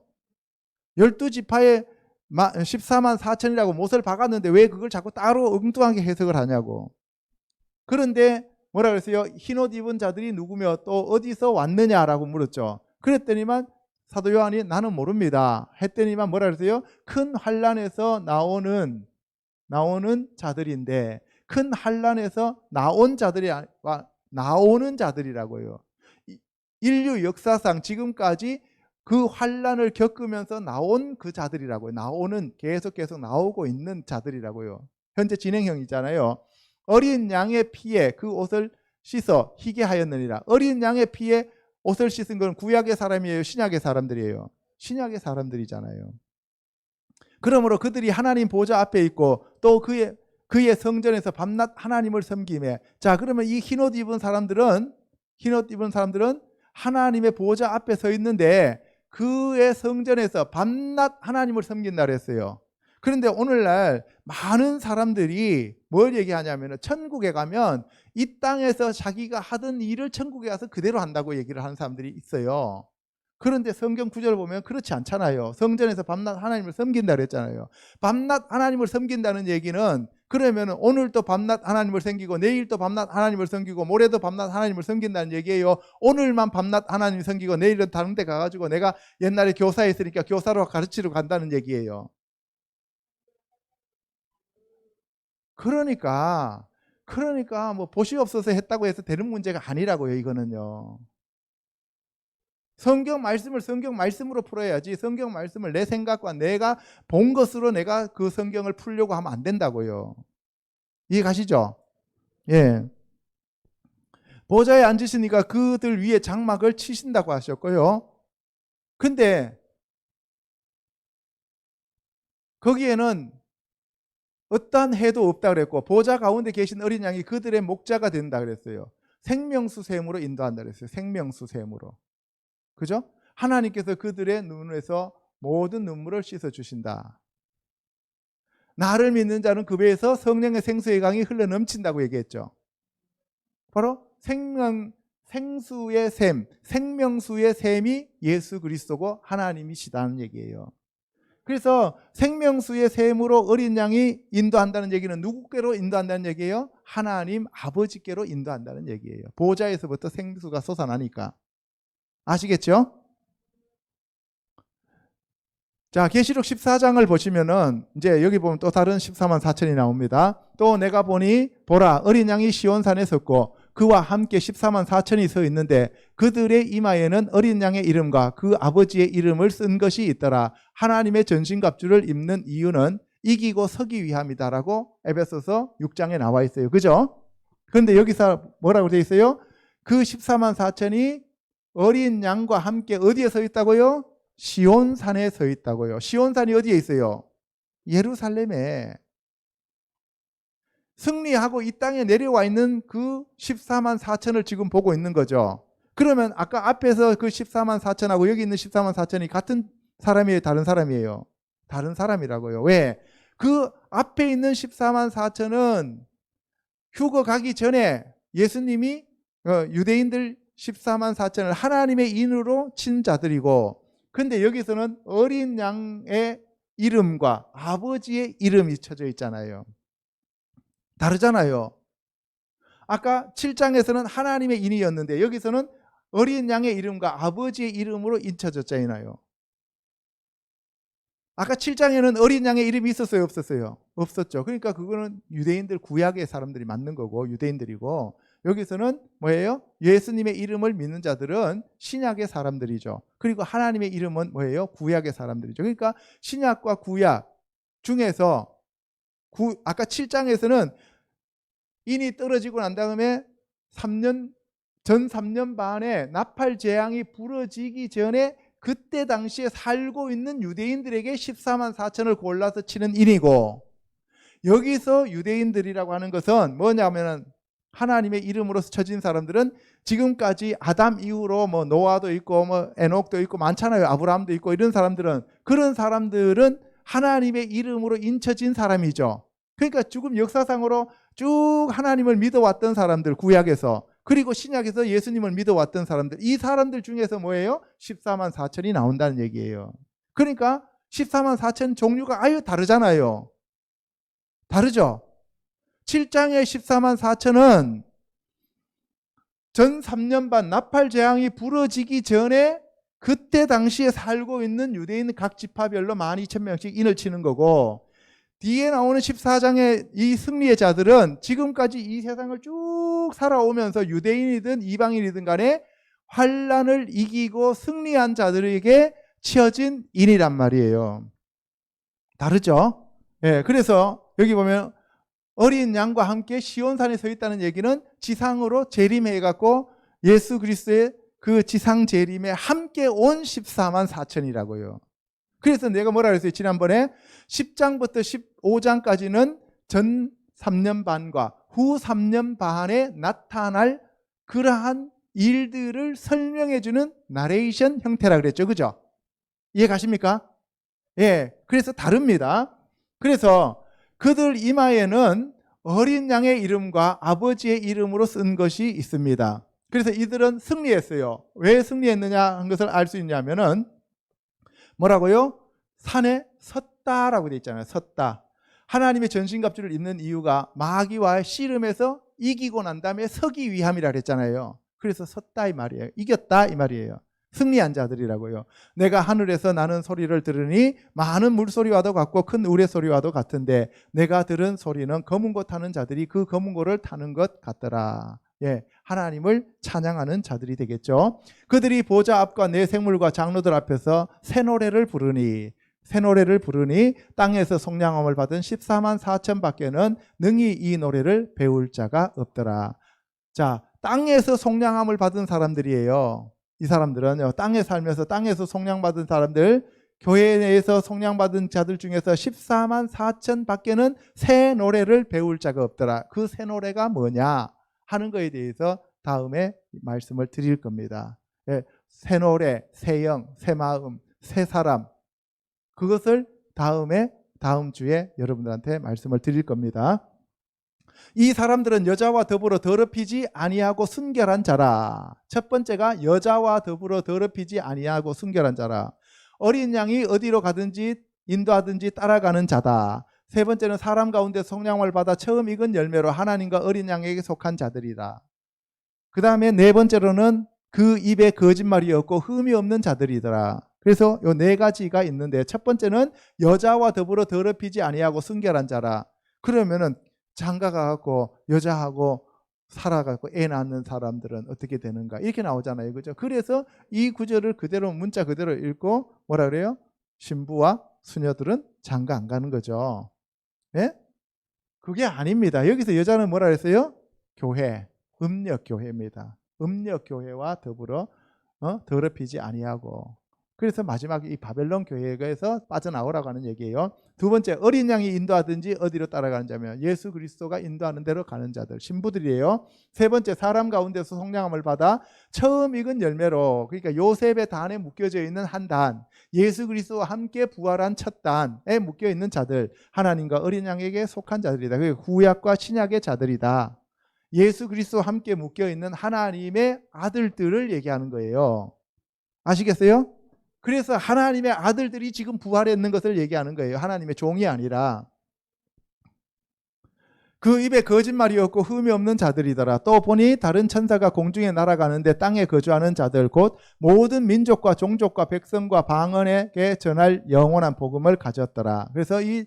12지파에 14만 4천이라고 못을 박았는데 왜 그걸 자꾸 따로 엉뚱하게 해석을 하냐고. 그런데 뭐라 그랬어요? 흰옷 입은 자들이 누구며 또 어디서 왔느냐라고 물었죠. 그랬더니만 사도 요한이 나는 모릅니다 했더니만 뭐라 그랬어요? 큰 환란에서 나오는 자들인데, 큰 환란에서 나오는 자들이라고요. 인류 역사상 지금까지 그 환란을 겪으면서 나온 그 자들이라고요. 계속 나오고 있는 자들이라고요. 현재 진행형이잖아요. 어린 양의 피에 그 옷을 씻어 희게 하였느니라. 어린 양의 피에 옷을 씻은 건 구약의 사람이에요? 신약의 사람들이에요? 신약의 사람들이잖아요. 그러므로 그들이 하나님 보좌 앞에 있고 또 그의 성전에서 밤낮 하나님을 섬기며. 자, 그러면 이 흰옷 입은 사람들은 하나님의 보좌 앞에 서 있는데 그의 성전에서 밤낮 하나님을 섬긴다 그랬어요. 그런데 오늘날 많은 사람들이 뭘 얘기하냐면 천국에 가면 이 땅에서 자기가 하던 일을 천국에 가서 그대로 한다고 얘기를 하는 사람들이 있어요. 그런데 성경 구절을 보면 그렇지 않잖아요. 성전에서 밤낮 하나님을 섬긴다 그랬잖아요. 밤낮 하나님을 섬긴다는 얘기는 그러면 오늘도 밤낮 하나님을 섬기고 내일도 밤낮 하나님을 섬기고 모레도 밤낮 하나님을 섬긴다는 얘기예요. 오늘만 밤낮 하나님을 섬기고 내일은 다른 데 가가지고 내가 옛날에 교사에 있으니까 교사로 가르치러 간다는 얘기예요. 그러니까 뭐 보시 없어서 했다고 해서 되는 문제가 아니라고요. 이거는요. 성경 말씀을 성경 말씀으로 풀어야지, 성경 말씀을 내 생각과 내가 본 것으로 내가 그 성경을 풀려고 하면 안 된다고요. 이해 가시죠? 예. 보좌에 앉으시니까 그들 위에 장막을 치신다고 하셨고요. 근데 거기에는 어떠한 해도 없다 그랬고, 보좌 가운데 계신 어린 양이 그들의 목자가 된다 그랬어요. 생명수 샘으로 인도한다 그랬어요. 생명수 샘으로. 그죠? 하나님께서 그들의 눈에서 모든 눈물을 씻어 주신다. 나를 믿는 자는 그 배에서 성령의 생수의 강이 흘러 넘친다고 얘기했죠. 바로 생수의 샘, 생명수의 샘이 예수 그리스도고 하나님이시다는 얘기예요. 그래서 생명수의 샘으로 어린 양이 인도한다는 얘기는 누구께로 인도한다는 얘기예요? 하나님 아버지께로 인도한다는 얘기예요. 보좌에서부터 생수가 솟아나니까. 아시겠죠? 자, 계시록 14장을 보시면은 이제 여기 보면 또 다른 14만 4천이 나옵니다. 또 내가 보니 보라 어린 양이 시온산에 섰고 그와 함께 14만 4천이 서 있는데 그들의 이마에는 어린 양의 이름과 그 아버지의 이름을 쓴 것이 있더라. 하나님의 전신갑주를 입는 이유는 이기고 서기 위함이다라고 에베소서 6장에 나와 있어요. 그죠? 그런데 여기서 뭐라고 되어 있어요? 그 14만 4천이 어린 양과 함께 어디에 서 있다고요? 시온산에 서 있다고요. 시온산이 어디에 있어요? 예루살렘에. 승리하고 이 땅에 내려와 있는 그 14만 4천을 지금 보고 있는 거죠. 그러면 아까 앞에서 그 14만 4천하고 여기 있는 14만 4천이 같은 사람이에요? 다른 사람이에요? 다른 사람이라고요. 왜? 그 앞에 있는 14만 4천은 휴거 가기 전에 예수님이 유대인들 14만 4천을 하나님의 인으로 친 자들이고, 근데 여기서는 어린 양의 이름과 아버지의 이름이 쳐져 있잖아요. 다르잖아요. 아까 7장에서는 하나님의 인이었는데 여기서는 어린 양의 이름과 아버지의 이름으로 인쳐졌잖아요. 아까 7장에는 어린 양의 이름이 있었어요? 없었어요? 없었죠. 그러니까 그거는 유대인들 구약의 사람들이 맞는 거고 유대인들이고, 여기서는 뭐예요? 예수님의 이름을 믿는 자들은 신약의 사람들이죠. 그리고 하나님의 이름은 뭐예요? 구약의 사람들이죠. 그러니까 신약과 구약 중에서 아까 7장에서는 인이 떨어지고 난 다음에 전 3년 반에 나팔 재앙이 부러지기 전에 그때 당시에 살고 있는 유대인들에게 14만 4천을 골라서 치는 인이고, 여기서 유대인들이라고 하는 것은 뭐냐면은 하나님의 이름으로서 쳐진 사람들은 지금까지 아담 이후로 뭐 노아도 있고 뭐 에녹도 있고 많잖아요. 아브라함도 있고 이런 사람들은, 그런 사람들은 하나님의 이름으로 인쳐진 사람이죠. 그러니까 지금 역사상으로 쭉 하나님을 믿어왔던 사람들, 구약에서, 그리고 신약에서 예수님을 믿어왔던 사람들, 이 사람들 중에서 뭐예요? 14만 4천이 나온다는 얘기예요. 그러니까 14만 4천 종류가 아예 다르잖아요. 다르죠? 7장의 14만 4천은 전 3년 반 나팔 재앙이 부러지기 전에 그때 당시에 살고 있는 유대인 각 지파별로 12,000명씩 인을 치는 거고, 뒤에 나오는 14장의 이 승리의 자들은 지금까지 이 세상을 쭉 살아오면서 유대인이든 이방인이든 간에 환난을 이기고 승리한 자들에게 치어진 인이란 말이에요. 다르죠? 예, 그래서 여기 보면 어린 양과 함께 시온산에 서 있다는 얘기는 지상으로 재림해갖고 예수 그리스도의 그 지상 재림에 함께 온 14만 4천이라고요. 그래서 내가 뭐라 그랬어요? 지난번에 10장부터 15장까지는 전 3년 반과 후 3년 반에 나타날 그러한 일들을 설명해주는 나레이션 형태라 그랬죠. 그죠? 이해 가십니까? 예. 그래서 다릅니다. 그래서 그들 이마에는 어린 양의 이름과 아버지의 이름으로 쓴 것이 있습니다. 그래서 이들은 승리했어요. 왜 승리했느냐 한 것을 알 수 있냐면은 뭐라고요? 산에 섰다라고 되어 있잖아요. 섰다. 하나님의 전신갑주를 입는 이유가 마귀와의 씨름에서 이기고 난 다음에 서기 위함이라 그랬잖아요. 그래서 섰다 이 말이에요. 이겼다 이 말이에요. 승리한 자들이라고요. 내가 하늘에서 나는 소리를 들으니 많은 물소리와도 같고 큰 우레소리와도 같은데 내가 들은 소리는 검은고 타는 자들이 그 검은고를 타는 것 같더라. 예, 하나님을 찬양하는 자들이 되겠죠. 그들이 보좌 앞과 내 생물과 장로들 앞에서 새 노래를 부르니 땅에서 속량함을 받은 14만 4천 밖에는 능히 이 노래를 배울 자가 없더라. 자, 땅에서 속량함을 받은 사람들이에요. 이 사람들은 땅에 살면서 땅에서 속량받은 사람들, 교회 내에서 속량받은 자들 중에서 14만 4천 밖에는 새 노래를 배울 자가 없더라. 그 새 노래가 뭐냐 하는 거에 대해서 다음에 말씀을 드릴 겁니다. 예, 새 노래, 새 영, 새 마음, 새 사람, 그것을 다음 주에 여러분들한테 말씀을 드릴 겁니다. 이 사람들은 여자와 더불어 더럽히지 아니하고 순결한 자라. 첫 번째가 여자와 더불어 더럽히지 아니하고 순결한 자라. 어린 양이 어디로 가든지 인도하든지 따라가는 자다. 세 번째는 사람 가운데 속량을 받아 처음 익은 열매로 하나님과 어린 양에게 속한 자들이다. 그 다음에 네 번째로는 그 입에 거짓말이 없고 흠이 없는 자들이더라. 그래서 요 네 가지가 있는데 첫 번째는 여자와 더불어 더럽히지 아니하고 순결한 자라. 그러면은 장가 가고 여자하고 살아가고 애 낳는 사람들은 어떻게 되는가 이렇게 나오잖아요, 그죠? 그래서 이 구절을 그대로 문자 그대로 읽고 뭐라 그래요? 신부와 수녀들은 장가 안 가는 거죠. 예? 그게 아닙니다. 여기서 여자는 뭐라 그랬어요? 교회, 음력교회입니다. 음력교회와 더불어 더럽히지 아니하고. 그래서 마지막에 이 바벨론 교회에서 빠져나오라고 하는 얘기예요. 두 번째, 어린 양이 인도하든지 어디로 따라가는 자면 예수 그리스도가 인도하는 대로 가는 자들, 신부들이에요. 세 번째, 사람 가운데서 속량함을 받아 처음 익은 열매로, 그러니까 요셉의 단에 묶여져 있는 한 단, 예수 그리스도와 함께 부활한 첫 단에 묶여 있는 자들, 하나님과 어린 양에게 속한 자들이다. 그게 구약과 신약의 자들이다. 예수 그리스도와 함께 묶여 있는 하나님의 아들들을 얘기하는 거예요. 아시겠어요? 그래서 하나님의 아들들이 지금 부활했는 것을 얘기하는 거예요. 하나님의 종이 아니라. 그 입에 거짓말이 없고 흠이 없는 자들이더라. 또 보니 다른 천사가 공중에 날아가는데 땅에 거주하는 자들 곧 모든 민족과 종족과 백성과 방언에게 전할 영원한 복음을 가졌더라. 그래서 이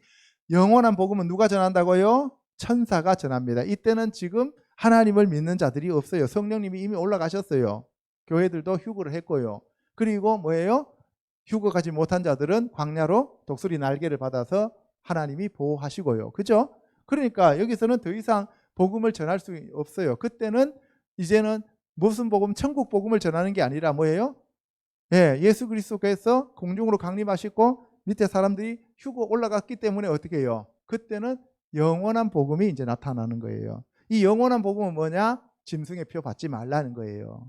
영원한 복음은 누가 전한다고요? 천사가 전합니다. 이때는 지금 하나님을 믿는 자들이 없어요. 성령님이 이미 올라가셨어요. 교회들도 휴거를 했고요. 그리고 뭐예요? 휴거 가지 못한 자들은 광야로 독수리 날개를 받아서 하나님이 보호하시고요. 그죠? 그러니까 여기서는 더 이상 복음을 전할 수 없어요. 그때는 이제는 무슨 복음? 천국 복음을 전하는 게 아니라 뭐예요? 예, 예수 그리스도께서 공중으로 강림하시고 밑에 사람들이 휴거 올라갔기 때문에 어떻게 해요? 그때는 영원한 복음이 이제 나타나는 거예요. 이 영원한 복음은 뭐냐? 짐승의 표 받지 말라는 거예요.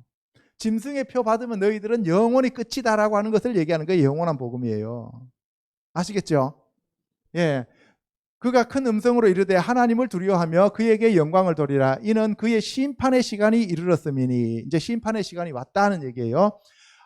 짐승의 표 받으면 너희들은 영원히 끝이다라고 하는 것을 얘기하는 게 영원한 복음이에요. 아시겠죠? 예. 그가 큰 음성으로 이르되 하나님을 두려워하며 그에게 영광을 돌리라. 이는 그의 심판의 시간이 이르렀음이니. 이제 심판의 시간이 왔다는 얘기예요.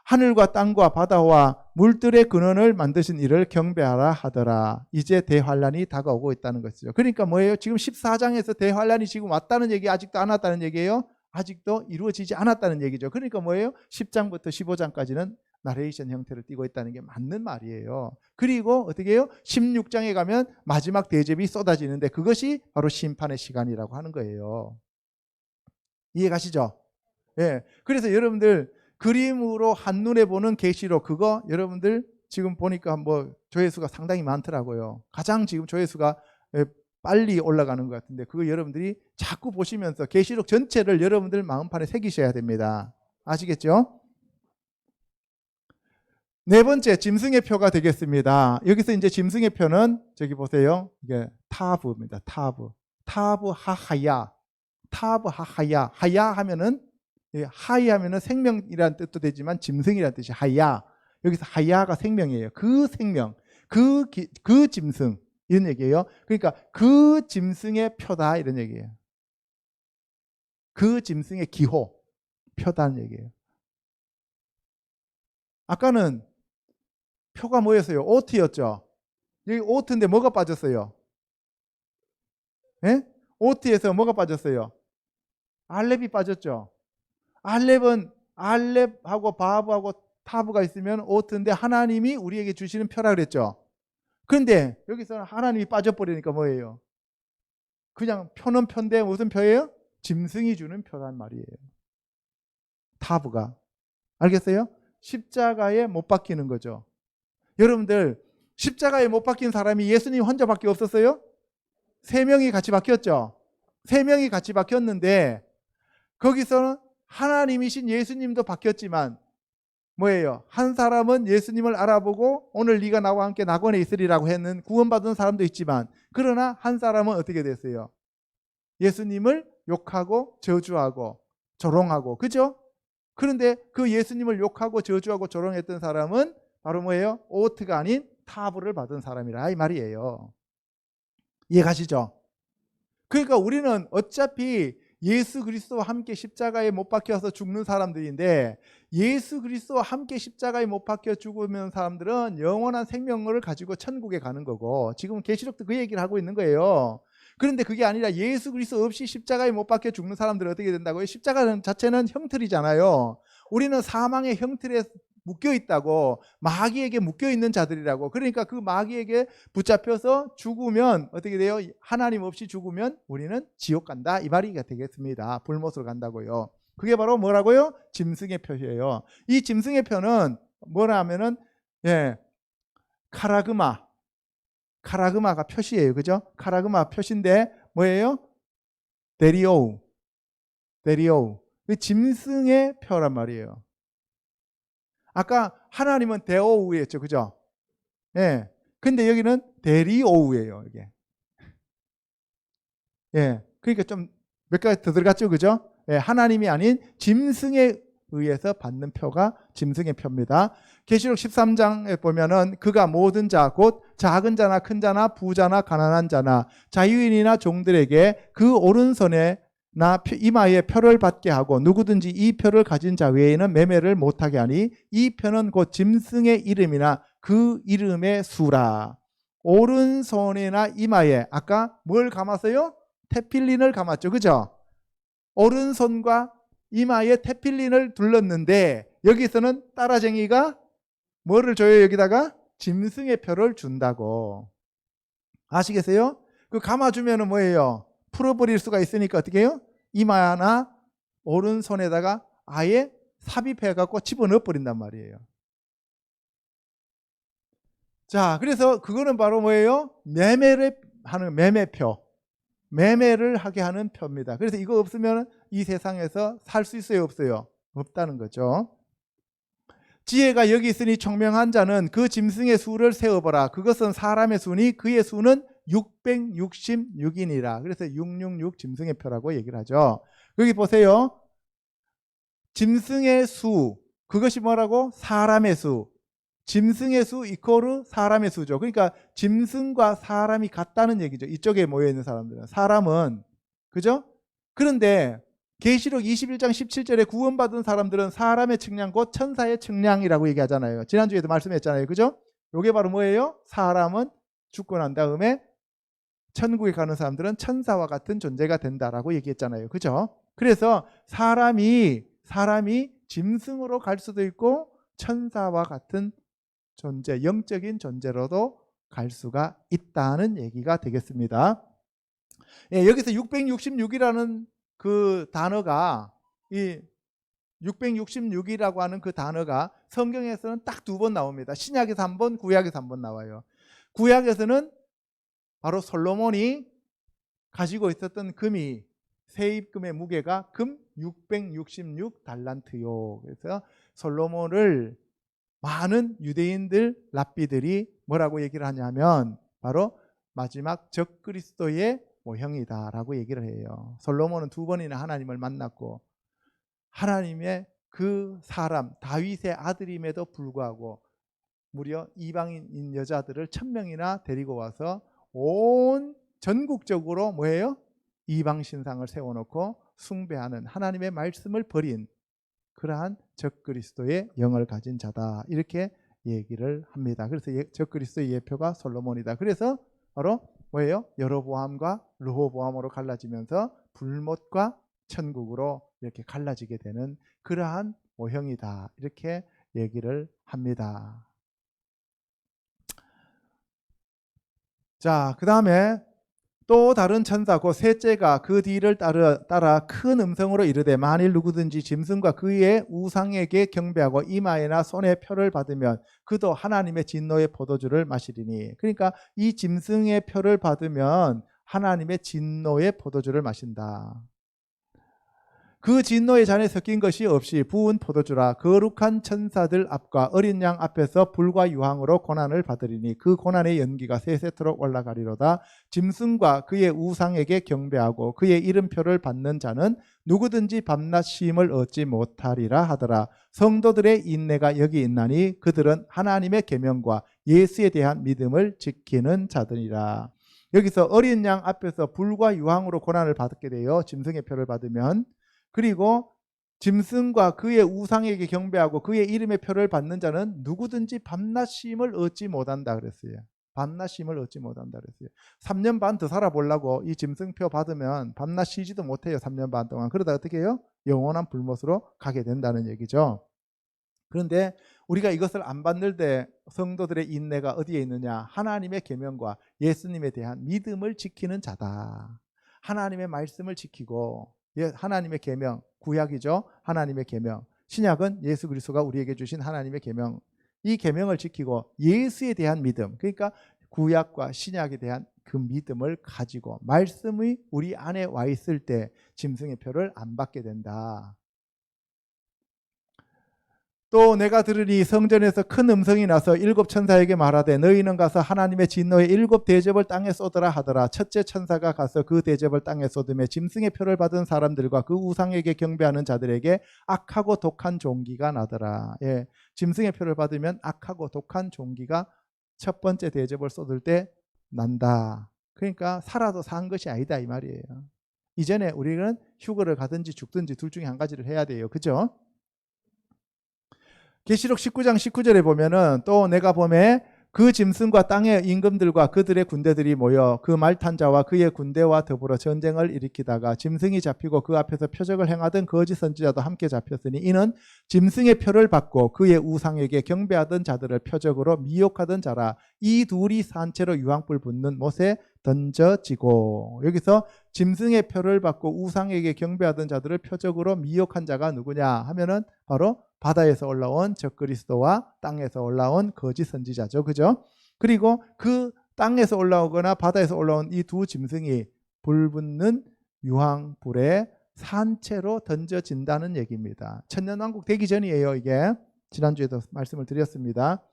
하늘과 땅과 바다와 물들의 근원을 만드신 이를 경배하라 하더라. 이제 대환란이 다가오고 있다는 것이죠. 그러니까 뭐예요? 지금 14장에서 대환란이 지금 왔다는 얘기 아직도 안 왔다는 얘기예요? 아직도 이루어지지 않았다는 얘기죠. 그러니까 뭐예요? 10장부터 15장까지는 나레이션 형태를 띠고 있다는 게 맞는 말이에요. 그리고 어떻게 해요? 16장에 가면 마지막 대접이 쏟아지는데 그것이 바로 심판의 시간이라고 하는 거예요. 이해가시죠? 예. 그래서 여러분들 그림으로 한눈에 보는 계시록 그거 여러분들 지금 보니까 뭐 조회수가 상당히 많더라고요. 가장 지금 조회수가 빨리 올라가는 것 같은데 그거 여러분들이 자꾸 보시면서 계시록 전체를 여러분들 마음판에 새기셔야 됩니다. 아시겠죠? 네 번째 짐승의 표가 되겠습니다. 여기서 이제 짐승의 표는 저기 보세요. 이게 타브입니다. 타브 하하야. 타브 하하야. 하야 하면은 하이 하면은 생명이라는 뜻도 되지만 짐승이라는 뜻이 하야. 여기서 하야가 생명이에요. 그 생명, 그 짐승 이런 얘기예요. 그러니까 그 짐승의 표다 이런 얘기예요. 그 짐승의 기호, 표다는 얘기예요. 아까는 표가 뭐였어요? 오트였죠. 여기 오트인데 뭐가 빠졌어요? 예? 오트에서 뭐가 빠졌어요? 알렙이 빠졌죠. 알렙은 알렙하고 바브하고 타브가 있으면 오트인데 하나님이 우리에게 주시는 표라 그랬죠. 그런데 여기서는 하나님이 빠져버리니까 뭐예요? 그냥 표는 표인데 무슨 표예요? 짐승이 주는 표란 말이에요. 타브가. 알겠어요? 십자가에 못 박히는 거죠. 여러분들 십자가에 못 박힌 사람이 예수님 혼자밖에 없었어요? 세 명이 같이 박혔죠. 세 명이 같이 박혔는데 거기서는 하나님이신 예수님도 박혔지만 뭐예요? 한 사람은 예수님을 알아보고 오늘 네가 나와 함께 낙원에 있으리라고 했는 구원받은 사람도 있지만 그러나 한 사람은 어떻게 됐어요? 예수님을 욕하고 저주하고 조롱하고 그죠? 그런데 그 예수님을 욕하고 저주하고 조롱했던 사람은 바로 뭐예요? 오트가 아닌 타브를 받은 사람이라 이 말이에요. 이해가시죠? 그러니까 우리는 어차피 예수 그리스도와 함께 십자가에 못 박혀서 죽는 사람들인데 예수 그리스도와 함께 십자가에 못 박혀 죽으면 사람들은 영원한 생명을 가지고 천국에 가는 거고 지금 계시록도 그 얘기를 하고 있는 거예요. 그런데 그게 아니라 예수 그리스도 없이 십자가에 못 박혀 죽는 사람들은 어떻게 된다고요? 십자가 자체는 형틀이잖아요. 우리는 사망의 형틀에 묶여 있다고, 마귀에게 묶여 있는 자들이라고. 그러니까 그 마귀에게 붙잡혀서 죽으면 어떻게 돼요? 하나님 없이 죽으면 우리는 지옥 간다 이 말이 되겠습니다. 불못으로 간다고요. 그게 바로 뭐라고요? 짐승의 표시예요. 이 짐승의 표는 뭐라 하면은 카라그마가 표시예요. 그죠? 카라그마 표시인데 뭐예요? 데리오우. 짐승의 표란 말이에요. 아까 하나님은 데오우였죠. 그죠? 예. 근데 여기는 데리오우예요, 이게. 예. 그러니까 좀 몇 가지 더 들어갔죠. 그죠? 예. 하나님이 아닌 짐승에 의해서 받는 표가 짐승의 표입니다. 계시록 13장에 보면은 그가 모든 자, 곧 작은 자나 큰 자나 부자나 가난한 자나 자유인이나 종들에게 그 오른손에 나 이마에 표를 받게 하고 누구든지 이 표를 가진 자 외에는 매매를 못하게 하니 이 표는 곧 짐승의 이름이나 그 이름의 수라. 오른손이나 이마에 아까 뭘 감았어요? 테필린을 감았죠. 그죠? 오른손과 이마에 테필린을 둘렀는데 여기서는 따라쟁이가 뭐를 줘요? 여기다가 짐승의 표를 준다고. 아시겠어요? 그 감아주면 뭐예요? 풀어버릴 수가 있으니까 어떻게 해요? 이마나 오른손에다가 아예 삽입해갖고 집어넣어 버린단 말이에요. 자, 그래서 그거는 바로 뭐예요? 매매를 하는 매매표. 매매를 하게 하는 표입니다. 그래서 이거 없으면 이 세상에서 살 수 있어요? 없어요? 없다는 거죠. 지혜가 여기 있으니 총명한 자는 그 짐승의 수를 세어보라. 그것은 사람의 수니 그의 수는 666이니라. 그래서 666 짐승의 표라고 얘기를 하죠. 여기 보세요. 짐승의 수, 그것이 뭐라고? 사람의 수. 짐승의 수 이코르 사람의 수죠. 그러니까 짐승과 사람이 같다는 얘기죠. 이쪽에 모여있는 사람들은. 사람은, 그죠? 그런데 계시록 21장 17절에 구원받은 사람들은 사람의 측량 곧 천사의 측량이라고 얘기하잖아요. 지난주에도 말씀했잖아요. 그죠? 이게 바로 뭐예요? 사람은 죽고 난 다음에 천국에 가는 사람들은 천사와 같은 존재가 된다라고 얘기했잖아요. 그죠? 그래서 사람이 짐승으로 갈 수도 있고 천사와 같은 존재, 영적인 존재로도 갈 수가 있다는 얘기가 되겠습니다. 예, 여기서 666이라는 그 단어가 이 666이라고 하는 그 단어가 성경에서는 딱 2번 나옵니다. 신약에서 1번, 구약에서 1번 나와요. 구약에서는 바로 솔로몬이 가지고 있었던 금이 세입금의 무게가 금 666달란트요. 그래서 솔로몬을 많은 유대인들 랍비들이 뭐라고 얘기를 하냐면 바로 마지막 적그리스도의 모형이다라고 얘기를 해요. 솔로몬은 2번이나 하나님을 만났고 하나님의 그 사람 다윗의 아들임에도 불구하고 무려 이방인 여자들을 1000명이나 데리고 와서 온 전국적으로 뭐예요? 이방 신상을 세워놓고 숭배하는 하나님의 말씀을 버린 그러한 적그리스도의 영을 가진 자다 이렇게 얘기를 합니다. 그래서 적그리스도의 예표가 솔로몬이다. 그래서 바로 뭐예요? 여로보암과 르호보암으로 갈라지면서 불못과 천국으로 이렇게 갈라지게 되는 그러한 모형이다. 이렇게 얘기를 합니다. 자, 그 다음에 또 다른 천사고 셋째가 그 뒤를 따라 큰 음성으로 이르되 만일 누구든지 짐승과 그의 우상에게 경배하고 이마에나 손에 표를 받으면 그도 하나님의 진노의 포도주를 마시리니. 그러니까 이 짐승의 표를 받으면 하나님의 진노의 포도주를 마신다. 그 진노의 잔에 섞인 것이 없이 부은 포도주라. 거룩한 천사들 앞과 어린 양 앞에서 불과 유황으로 고난을 받으리니 그 고난의 연기가 세세토록 올라가리로다. 짐승과 그의 우상에게 경배하고 그의 이름표를 받는 자는 누구든지 밤낮 쉼을 얻지 못하리라 하더라. 성도들의 인내가 여기 있나니 그들은 하나님의 계명과 예수에 대한 믿음을 지키는 자들이라. 여기서 어린 양 앞에서 불과 유황으로 고난을 받게 돼요. 짐승의 표를 받으면. 그리고 짐승과 그의 우상에게 경배하고 그의 이름의 표를 받는 자는 누구든지 밤낮 쉼을 얻지 못한다 그랬어요. 밤낮 쉼을 얻지 못한다 그랬어요. 3년 반 더 살아보려고 이 짐승표 받으면 밤낮 쉬지도 못해요. 3년 반 동안. 그러다 어떻게 해요? 영원한 불못으로 가게 된다는 얘기죠. 그런데 우리가 이것을 안 받는 데 성도들의 인내가 어디에 있느냐? 하나님의 계명과 예수님에 대한 믿음을 지키는 자다. 하나님의 말씀을 지키고 하나님의 계명, 구약이죠. 하나님의 계명. 신약은 예수 그리스도가 우리에게 주신 하나님의 계명. 이 계명을 지키고 예수에 대한 믿음. 그러니까 구약과 신약에 대한 그 믿음을 가지고 말씀이 우리 안에 와 있을 때 짐승의 표를 안 받게 된다. 또 내가 들으니 성전에서 큰 음성이 나서 7 천사에게 말하되 너희는 가서 하나님의 진노의 7 대접을 땅에 쏟으라 하더라. 첫째 천사가 가서 그 대접을 땅에 쏟으며 짐승의 표를 받은 사람들과 그 우상에게 경배하는 자들에게 악하고 독한 종기가 나더라. 예, 짐승의 표를 받으면 악하고 독한 종기가 첫 번째 대접을 쏟을 때 난다. 그러니까 살아도 산 것이 아니다 이 말이에요. 이전에 우리는 휴거를 가든지 죽든지 둘 중에 한 가지를 해야 돼요. 그죠? 계시록 19장 19절에 보면은 또 내가 보매 그 짐승과 땅의 임금들과 그들의 군대들이 모여 그 말탄 자와 그의 군대와 더불어 전쟁을 일으키다가 짐승이 잡히고 그 앞에서 표적을 행하던 거짓 선지자도 함께 잡혔으니 이는 짐승의 표를 받고 그의 우상에게 경배하던 자들을 표적으로 미혹하던 자라. 이 둘이 산채로 유황불 붙는 못에 던져지고. 여기서 짐승의 표를 받고 우상에게 경배하던 자들을 표적으로 미혹한 자가 누구냐 하면은 바로 바다에서 올라온 적그리스도와 땅에서 올라온 거짓 선지자죠. 그죠? 그리고 그 땅에서 올라오거나 바다에서 올라온 이 두 짐승이 불붙는 유황불에 산채로 던져진다는 얘기입니다. 천년왕국 되기 전이에요. 이게 지난주에도 말씀을 드렸습니다.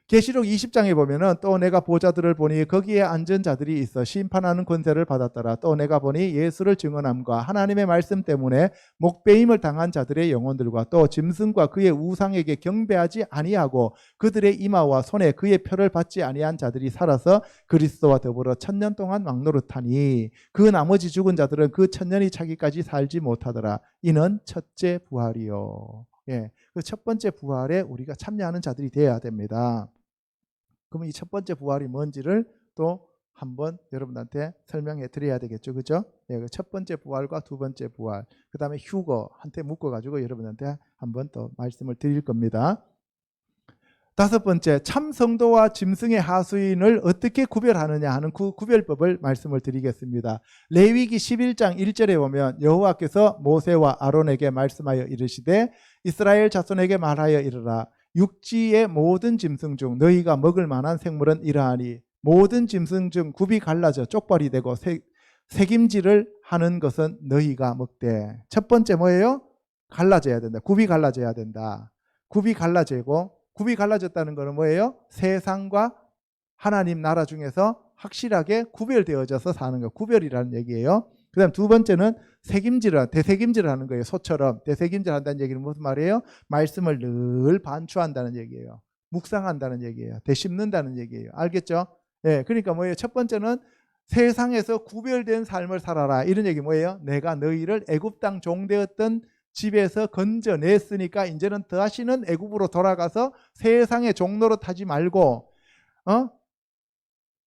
계시록 20장에 보면은 또 내가 보좌들을 보니 거기에 앉은 자들이 있어 심판하는 권세를 받았더라. 또 내가 보니 예수를 증언함과 하나님의 말씀 때문에 목배임을 당한 자들의 영혼들과 또 짐승과 그의 우상에게 경배하지 아니하고 그들의 이마와 손에 그의 표를 받지 아니한 자들이 살아서 그리스도와 더불어 1000년 동안 왕노릇하니 그 나머지 죽은 자들은 그 1000년이 차기까지 살지 못하더라. 이는 첫째 부활이요. 예, 그 첫 번째 부활에 우리가 참여하는 자들이 되어야 됩니다. 그러면 이 첫 번째 부활이 뭔지를 또 한번 여러분한테 설명해 드려야 되겠죠. 그죠? 예, 그 첫 번째 부활과 두 번째 부활, 그 다음에 휴거한테 묶어가지고 여러분한테 한번 또 말씀을 드릴 겁니다. 다섯 번째, 참 성도와 짐승의 하수인을 어떻게 구별하느냐 하는 그 구별법을 말씀을 드리겠습니다. 레위기 11장 1절에 보면 여호와께서 모세와 아론에게 말씀하여 이르시되 이스라엘 자손에게 말하여 이르라. 육지의 모든 짐승 중 너희가 먹을 만한 생물은 이러하니 모든 짐승 중 굽이 갈라져 쪽발이 되고 새김질을 하는 것은 너희가 먹되. 첫 번째 뭐예요? 갈라져야 된다. 굽이 갈라져야 된다. 굽이 갈라지고, 굽이 갈라졌다는 것은 뭐예요? 세상과 하나님 나라 중에서 확실하게 구별되어져서 사는 거, 구별이라는 얘기예요. 그 다음 두 번째는 대새김질을 하는 거예요. 소처럼 대새김질 한다는 얘기는 무슨 말이에요? 말씀을 늘 반추한다는 얘기예요. 묵상한다는 얘기예요. 되씹는다는 얘기예요. 알겠죠? 예, 그러니까 뭐예요? 첫 번째는 세상에서 구별된 삶을 살아라. 이런 얘기 뭐예요? 내가 너희를 애굽 땅 종되었던 집에서 건져냈으니까 이제는 다시는 애굽으로 돌아가서 세상의 종노릇 하지 말고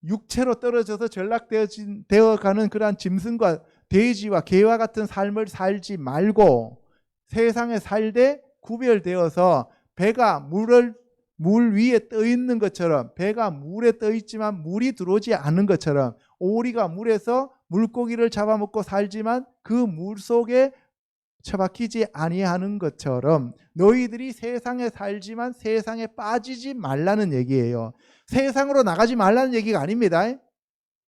육체로 떨어져서 전락되어가는 그러한 짐승과 돼지와 개와 같은 삶을 살지 말고 세상에 살되 구별되어서 배가 물 위에 떠 있는 것처럼, 배가 물에 떠 있지만 물이 들어오지 않는 것처럼, 오리가 물에서 물고기를 잡아먹고 살지만 그 물 속에 처박히지 아니하는 것처럼 너희들이 세상에 살지만 세상에 빠지지 말라는 얘기예요. 세상으로 나가지 말라는 얘기가 아닙니다.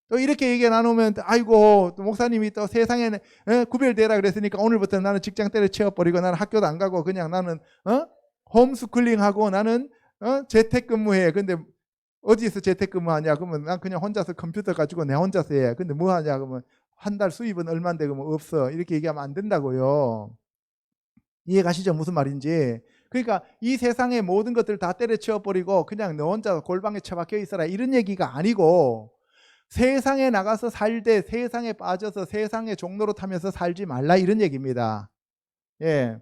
또 이렇게 얘기 나누면 아이고 또 목사님이 또 세상에 구별되라 그랬으니까 오늘부터 나는 직장 때려치워버리고 나는 학교도 안 가고 그냥 나는 홈스쿨링하고 나는 재택근무해. 근데 어디서 재택근무하냐? 그러면 난 그냥 혼자서 컴퓨터 가지고 내 혼자서 해. 근데 뭐 하냐? 그러면 한 달 수입은 얼마인데? 그러면 없어. 이렇게 얘기하면 안 된다고요. 이해 가시죠? 무슨 말인지. 그러니까 이 세상의 모든 것들을 다 때려치워버리고 그냥 너 혼자 골방에 처박혀 있어라 이런 얘기가 아니고, 세상에 나가서 살되 세상에 빠져서 세상의 종로로 타면서 살지 말라 이런 얘기입니다. 예.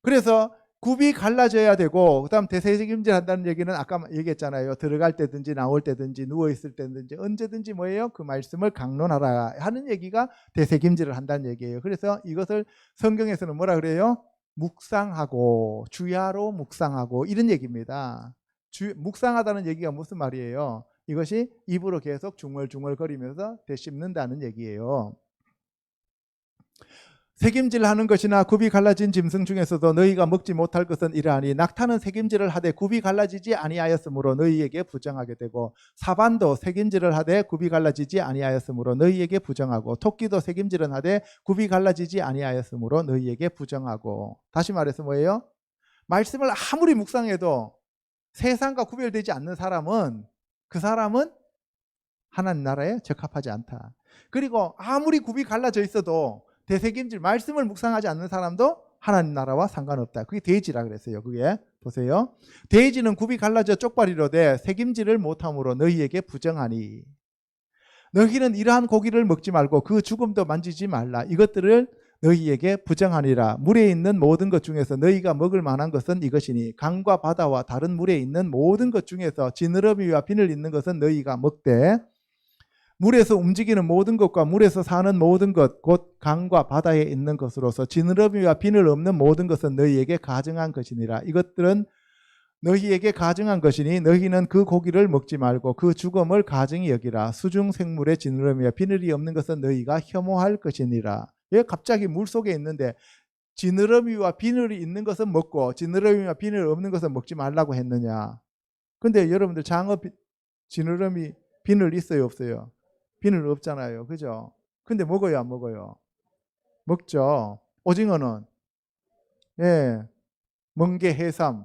그래서 굽이 갈라져야 되고, 그다음 대세김질 한다는 얘기는 아까 얘기했잖아요. 들어갈 때든지 나올 때든지 누워 있을 때든지 언제든지 뭐예요? 그 말씀을 강론하라 하는 얘기가 대세김질을 한다는 얘기예요. 그래서 이것을 성경에서는 뭐라 그래요? 묵상하고 주야로 묵상하고 이런 얘기입니다. 묵상하다는 얘기가 무슨 말이에요? 이것이 입으로 계속 중얼중얼거리면서 되씹는다는 얘기예요. 새김질 하는 것이나 굽이 갈라진 짐승 중에서도 너희가 먹지 못할 것은 이러하니, 낙타는 새김질을 하되 굽이 갈라지지 아니하였으므로 너희에게 부정하게 되고, 사반도 새김질을 하되 굽이 갈라지지 아니하였으므로 너희에게 부정하고, 토끼도 새김질은 하되 굽이 갈라지지 아니하였으므로 너희에게 부정하고. 다시 말해서 뭐예요? 말씀을 아무리 묵상해도 세상과 구별되지 않는 사람은, 그 사람은 하나님 나라에 적합하지 않다. 그리고 아무리 굽이 갈라져 있어도 대세김질 말씀을 묵상하지 않는 사람도 하나님 나라와 상관없다. 그게 돼지라 그랬어요. 그게 보세요. 돼지는 굽이 갈라져 쪽발이로되 새김질을 못함으로 너희에게 부정하니, 너희는 이러한 고기를 먹지 말고 그 죽음도 만지지 말라. 이것들을 너희에게 부정하니라. 물에 있는 모든 것 중에서 너희가 먹을 만한 것은 이것이니, 강과 바다와 다른 물에 있는 모든 것 중에서 지느러미와 비늘 있는 것은 너희가 먹되, 물에서 움직이는 모든 것과 물에서 사는 모든 것 곧 강과 바다에 있는 것으로서 지느러미와 비늘 없는 모든 것은 너희에게 가증한 것이니라. 이것들은 너희에게 가증한 것이니 너희는 그 고기를 먹지 말고 그 죽음을 가증히 여기라. 수중 생물의 지느러미와 비늘이 없는 것은 너희가 혐오할 것이니라. 왜 갑자기 물속에 있는데 지느러미와 비늘이 있는 것은 먹고 지느러미와 비늘 없는 것은 먹지 말라고 했느냐? 근데 여러분들 장어 지느러미 비늘 있어요 없어요? 비늘 없잖아요. 그죠? 근데 먹어요 안 먹어요? 먹죠. 오징어는 예, 멍게, 해삼.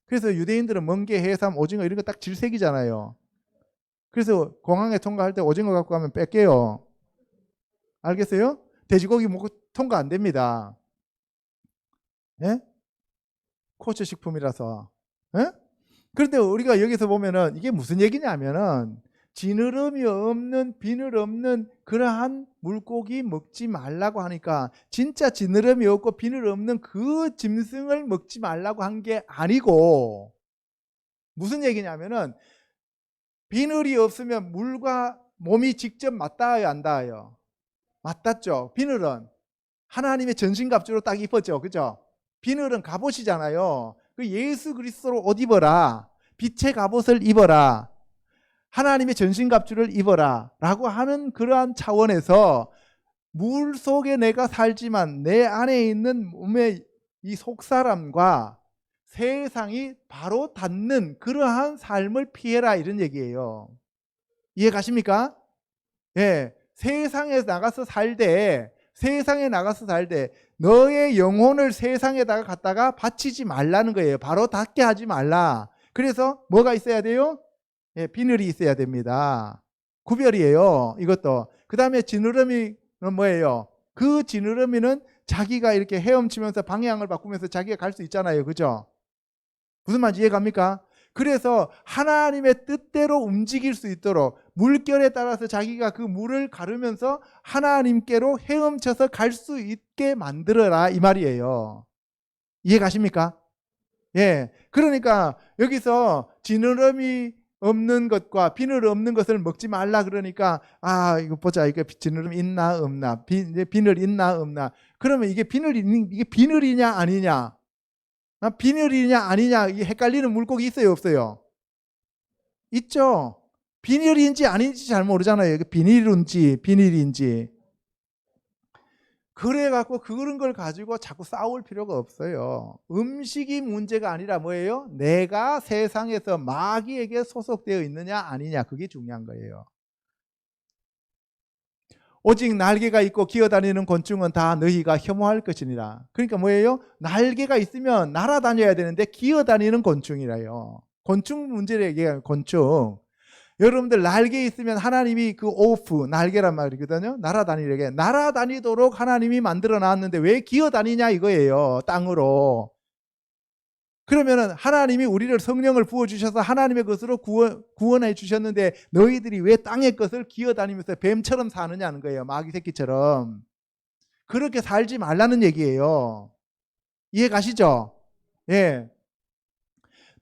그래서 유대인들은 멍게, 해삼, 오징어 이런 거 딱 질색이잖아요. 그래서 공항에 통과할 때 오징어 갖고 가면 뺄게요. 알겠어요? 돼지고기 먹고 통과 안 됩니다. 예? 코스 식품이라서. 예? 그런데 우리가 여기서 보면은 이게 무슨 얘기냐면은 지느러미 없는 비늘 없는 그러한 물고기 먹지 말라고 하니까, 진짜 지느러미 없고 비늘 없는 그 짐승을 먹지 말라고 한 게 아니고, 무슨 얘기냐면은 비늘이 없으면 물과 몸이 직접 맞닿아요 안 닿아요? 맞닿죠. 비늘은 하나님의 전신갑주로 딱 입었죠. 그죠? 비늘은 갑옷이잖아요. 그 예수 그리스도로 옷 입어라, 빛의 갑옷을 입어라, 하나님의 전신갑주를 입어라 라고 하는 그러한 차원에서 물 속에 내가 살지만 내 안에 있는 몸의 이 속사람과 세상이 바로 닿는 그러한 삶을 피해라 이런 얘기예요. 이해 가십니까? 예, 세상에 나가서 살되 너의 영혼을 세상에다가 갖다가 바치지 말라는 거예요. 바로 닿게 하지 말라. 그래서 뭐가 있어야 돼요? 예, 비늘이 있어야 됩니다. 구별이에요. 이것도. 그 다음에 지느러미는 뭐예요? 그 지느러미는 자기가 이렇게 헤엄치면서 방향을 바꾸면서 자기가 갈 수 있잖아요. 그죠? 무슨 말인지 이해갑니까? 그래서 하나님의 뜻대로 움직일 수 있도록 물결에 따라서 자기가 그 물을 가르면서 하나님께로 헤엄쳐서 갈 수 있게 만들어라 이 말이에요. 이해 가십니까? 예. 그러니까 여기서 지느러미 없는 것과 비늘 없는 것을 먹지 말라 그러니까 이거 보자, 이거 비늘 있나 없나, 비늘 있나 없나. 그러면 이게 비늘이냐 아니냐, 비늘이냐 아니냐, 이게 헷갈리는 물고기 있어요 없어요? 있죠. 비닐인지 아닌지 잘 모르잖아요. 비닐인지. 그래갖고 그런 걸 가지고 자꾸 싸울 필요가 없어요. 음식이 문제가 아니라 뭐예요? 내가 세상에서 마귀에게 소속되어 있느냐 아니냐, 그게 중요한 거예요. 오직 날개가 있고 기어다니는 곤충은 다 너희가 혐오할 것이니라. 그러니까 뭐예요? 날개가 있으면 날아다녀야 되는데 기어다니는 곤충이라요. 곤충 문제를 얘기해요. 곤충. 여러분들 날개 있으면 하나님이 그 오프, 날개란 말이거든요. 날아다니도록 하나님이 만들어 놨는데 왜 기어다니냐 이거예요. 땅으로. 그러면은 하나님이 우리를 성령을 부어주셔서 하나님의 것으로 구원해 주셨는데 너희들이 왜 땅의 것을 기어다니면서 뱀처럼 사느냐는 거예요. 마귀 새끼처럼. 그렇게 살지 말라는 얘기예요. 이해 가시죠? 예.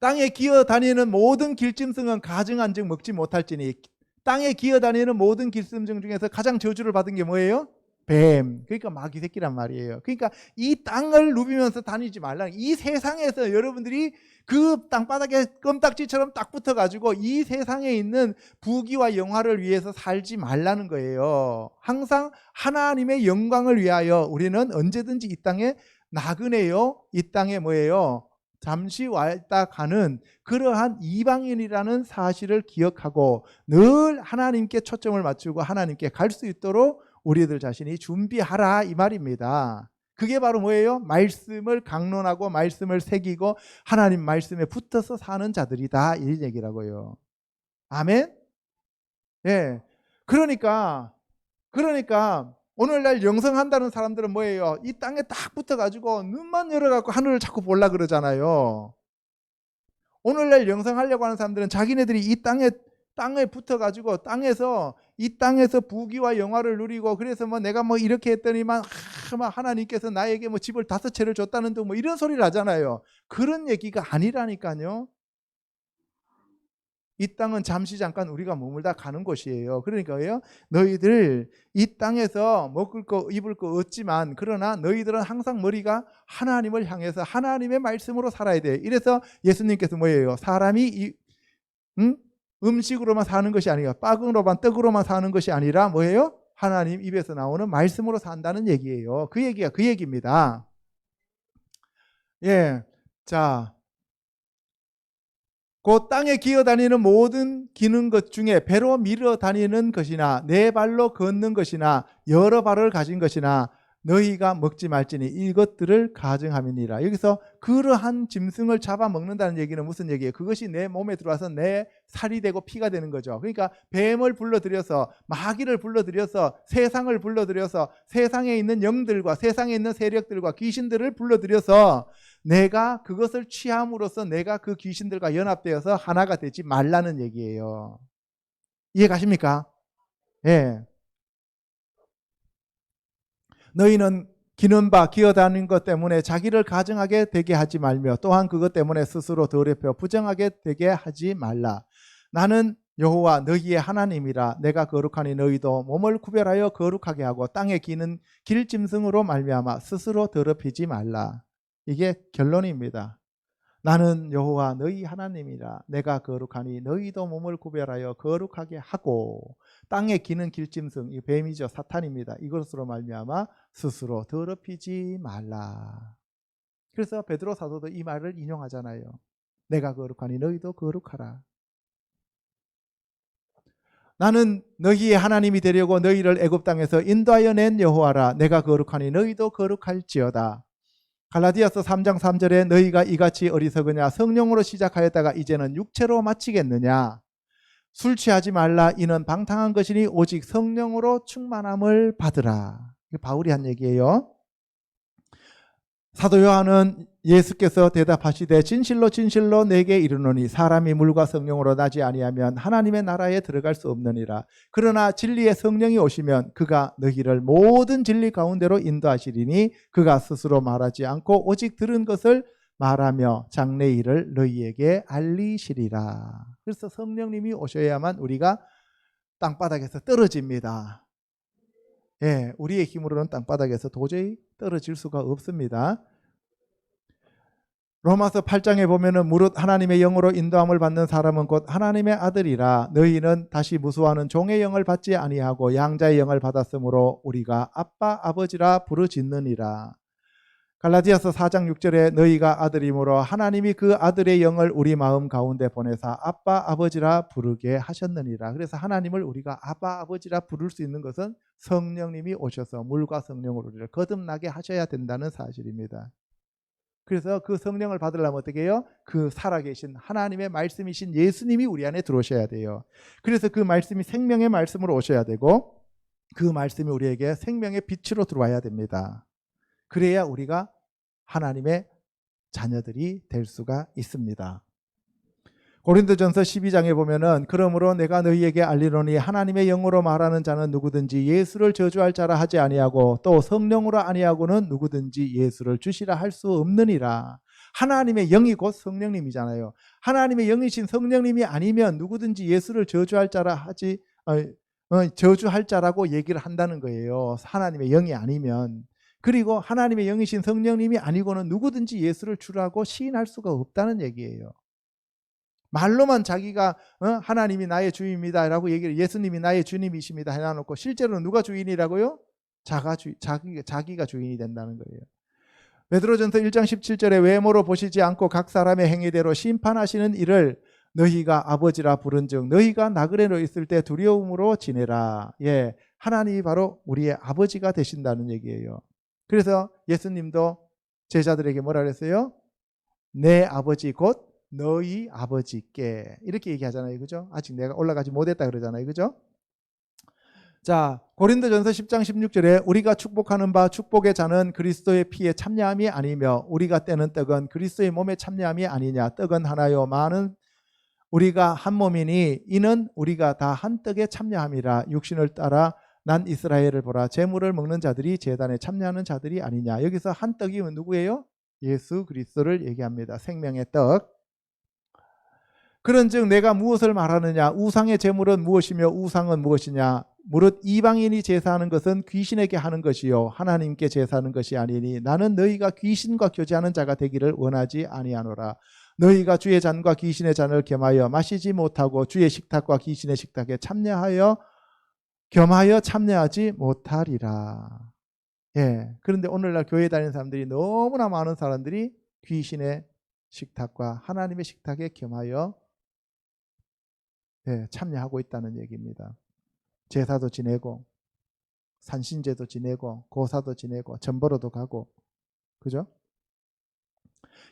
땅에 기어다니는 모든 길짐승은 가증한 즉 먹지 못할지니. 땅에 기어다니는 모든 길짐승 중에서 가장 저주를 받은 게 뭐예요? 뱀. 그러니까 마귀 새끼란 말이에요. 그러니까 이 땅을 누비면서 다니지 말라. 이 세상에서 여러분들이 그 땅바닥에 껌딱지처럼 딱 붙어가지고 이 세상에 있는 부귀와 영화를 위해서 살지 말라는 거예요. 항상 하나님의 영광을 위하여 우리는 언제든지 이 땅에 나그네요. 이 땅에 뭐예요? 잠시 왔다 가는 그러한 이방인이라는 사실을 기억하고 늘 하나님께 초점을 맞추고 하나님께 갈 수 있도록 우리들 자신이 준비하라, 이 말입니다. 그게 바로 뭐예요? 말씀을 강론하고 말씀을 새기고 하나님 말씀에 붙어서 사는 자들이다, 이 얘기라고요. 아멘? 예. 그러니까 오늘날 영성한다는 사람들은 뭐예요? 이 땅에 딱 붙어가지고 눈만 열어갖고 하늘을 자꾸 보려고 그러잖아요. 오늘날 영성하려고 하는 사람들은 자기네들이 이 땅에 붙어가지고 이 땅에서 부귀와 영화를 누리고, 그래서 뭐 내가 뭐 이렇게 했더니만 하나님께서 나에게 뭐 집을 5채를 줬다는 등 뭐 이런 소리를 하잖아요. 그런 얘기가 아니라니까요. 이 땅은 잠깐 우리가 머물다 가는 곳이에요. 그러니까요, 너희들 이 땅에서 먹을 거 입을 거 없지만 그러나 너희들은 항상 머리가 하나님을 향해서 하나님의 말씀으로 살아야 돼. 이래서 예수님께서 뭐예요? 사람이 음식으로만 사는 것이 아니라 빵으로만 떡으로만 사는 것이 아니라 뭐예요? 하나님 입에서 나오는 말씀으로 산다는 얘기예요. 그 얘기가 그 얘기입니다. 예, 자, 그 땅에 기어다니는 모든 기는 것 중에 배로 밀어 다니는 것이나 네 발로 걷는 것이나 여러 발을 가진 것이나 너희가 먹지 말지니 이것들을 가증함이니라. 여기서 그러한 짐승을 잡아먹는다는 얘기는 무슨 얘기예요? 그것이 내 몸에 들어와서 내 살이 되고 피가 되는 거죠. 그러니까 뱀을 불러들여서, 마귀를 불러들여서, 세상을 불러들여서, 세상에 있는 영들과 세상에 있는 세력들과 귀신들을 불러들여서 내가 그것을 취함으로써 내가 그 귀신들과 연합되어서 하나가 되지 말라는 얘기예요. 이해 가십니까? 예. 너희는 기는 바 기어다니는 것 때문에 자기를 가증하게 되게 하지 말며 또한 그것 때문에 스스로 더럽혀 부정하게 되게 하지 말라. 나는 여호와 너희의 하나님이라. 내가 거룩하니 너희도 몸을 구별하여 거룩하게 하고 땅에 기는 길짐승으로 말미암아 스스로 더럽히지 말라. 이게 결론입니다. 나는 여호와 너희 하나님이라. 내가 거룩하니 너희도 몸을 구별하여 거룩하게 하고 땅에 기는 길짐승, 이 뱀이죠, 사탄입니다. 이것으로 말미암아 스스로 더럽히지 말라. 그래서 베드로 사도도 이 말을 인용하잖아요. 내가 거룩하니 너희도 거룩하라. 나는 너희의 하나님이 되려고 너희를 애굽 땅에서 인도하여 낸 여호와라. 내가 거룩하니 너희도 거룩할지어다. 갈라디아서 3장 3절에 너희가 이같이 어리석으냐 성령으로 시작하였다가 이제는 육체로 마치겠느냐. 술 취하지 말라. 이는 방탕한 것이니 오직 성령으로 충만함을 받으라. 이게 바울이 한 얘기예요. 사도 요한은 예수께서 대답하시되 진실로 진실로 내게 이르노니 사람이 물과 성령으로 나지 아니하면 하나님의 나라에 들어갈 수 없느니라. 그러나 진리의 성령이 오시면 그가 너희를 모든 진리 가운데로 인도하시리니 그가 스스로 말하지 않고 오직 들은 것을 말하며 장래 일을 너희에게 알리시리라. 그래서 성령님이 오셔야만 우리가 땅바닥에서 떨어집니다. 예, 우리의 힘으로는 땅바닥에서 도저히 떨어질 수가 없습니다. 로마서 8장에 보면은 무릇 하나님의 영으로 인도함을 받는 사람은 곧 하나님의 아들이라. 너희는 다시 무수하는 종의 영을 받지 아니하고 양자의 영을 받았으므로 우리가 아빠 아버지라 부르짖느니라. 갈라디아서 4장 6절에 너희가 아들이므로 하나님이 그 아들의 영을 우리 마음 가운데 보내사 아빠 아버지라 부르게 하셨느니라. 그래서 하나님을 우리가 아빠 아버지라 부를 수 있는 것은 성령님이 오셔서 물과 성령으로 우리를 거듭나게 하셔야 된다는 사실입니다. 그래서 그 성령을 받으려면 어떻게 해요? 그 살아계신 하나님의 말씀이신 예수님이 우리 안에 들어오셔야 돼요. 그래서 그 말씀이 생명의 말씀으로 오셔야 되고 그 말씀이 우리에게 생명의 빛으로 들어와야 됩니다. 그래야 우리가 하나님의 자녀들이 될 수가 있습니다. 고린도전서 12장에 보면은 그러므로 내가 너희에게 알리노니 하나님의 영으로 말하는 자는 누구든지 예수를 저주할 자라 하지 아니하고 또 성령으로 아니하고는 누구든지 예수를 주시라 할 수 없느니라. 하나님의 영이 곧 성령님이잖아요. 하나님의 영이신 성령님이 아니면 누구든지 예수를 저주할 자라 하지 저주할 자라고 얘기를 한다는 거예요. 하나님의 영이 아니면. 그리고 하나님의 영이신 성령님이 아니고는 누구든지 예수를 주라고 시인할 수가 없다는 얘기예요. 말로만 자기가 하나님이 나의 주입니다 라고 얘기를 예수님이 나의 주님이십니다 해놔놓고 실제로는 누가 주인이라고요? 자기가 주인이 된다는 거예요. 베드로전서 1장 17절에 외모로 보시지 않고 각 사람의 행위대로 심판하시는 이를 너희가 아버지라 부른즉 너희가 나그네로 있을 때 두려움으로 지내라. 예, 하나님이 바로 우리의 아버지가 되신다는 얘기예요. 그래서 예수님도 제자들에게 뭐라 그랬어요? 내 아버지 곧 너희 아버지께 이렇게 얘기하잖아요. 그죠? 아직 내가 올라가지 못했다 그러잖아요. 그죠? 자, 고린도전서 10장 16절에 우리가 축복하는 바 축복의 잔은 그리스도의 피에 참여함이 아니며 우리가 떼는 떡은 그리스도의 몸에 참여함이 아니냐. 떡은 하나요 많은 우리가 한 몸이니 이는 우리가 다 한 떡에 참여함이라. 육신을 따라 난 이스라엘을 보라. 제물을 먹는 자들이 제단에 참여하는 자들이 아니냐. 여기서 한 떡이 누구예요? 예수 그리스도를 얘기합니다. 생명의 떡. 그런즉 내가 무엇을 말하느냐? 우상의 제물은 무엇이며 우상은 무엇이냐? 무릇 이방인이 제사하는 것은 귀신에게 하는 것이요 하나님께 제사하는 것이 아니니 나는 너희가 귀신과 교제하는 자가 되기를 원하지 아니하노라. 너희가 주의 잔과 귀신의 잔을 겸하여 마시지 못하고 주의 식탁과 귀신의 식탁에 겸하여 참여하지 못하리라. 예. 그런데 오늘날 교회 다니는 사람들이 너무나 많은 사람들이 귀신의 식탁과 하나님의 식탁에 겸하여 참여하고 있다는 얘기입니다. 제사도 지내고 산신제도 지내고 고사도 지내고 전보로도 가고 그죠?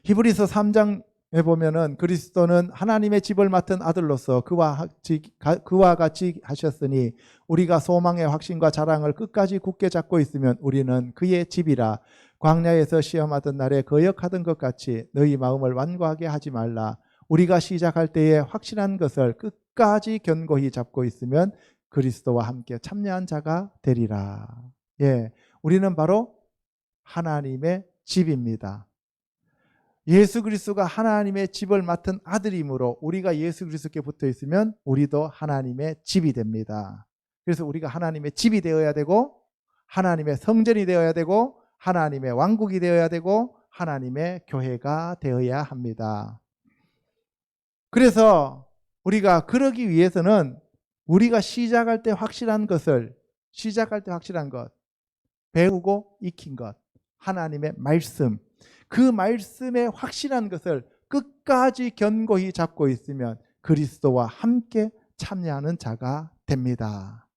히브리서 3장에 보면은 그리스도는 하나님의 집을 맡은 아들로서 그와 같이 하셨으니 우리가 소망의 확신과 자랑을 끝까지 굳게 잡고 있으면 우리는 그의 집이라. 광야에서 시험하던 날에 거역하던 것 같이 너희 마음을 완고하게 하지 말라. 우리가 시작할 때에 확신한 것을 끝까지 견고히 잡고 있으면 그리스도와 함께 참여한 자가 되리라. 예, 우리는 바로 하나님의 집입니다. 예수 그리스도가 하나님의 집을 맡은 아들이므로 우리가 예수 그리스도께 붙어 있으면 우리도 하나님의 집이 됩니다. 그래서 우리가 하나님의 집이 되어야 되고 하나님의 성전이 되어야 되고 하나님의 왕국이 되어야 되고 하나님의 교회가 되어야 합니다. 그래서 우리가 그러기 위해서는 우리가 시작할 때 확실한 것, 배우고 익힌 것, 하나님의 말씀, 그 말씀에 확실한 것을 끝까지 견고히 잡고 있으면 그리스도와 함께 참여하는 자가 됩니다.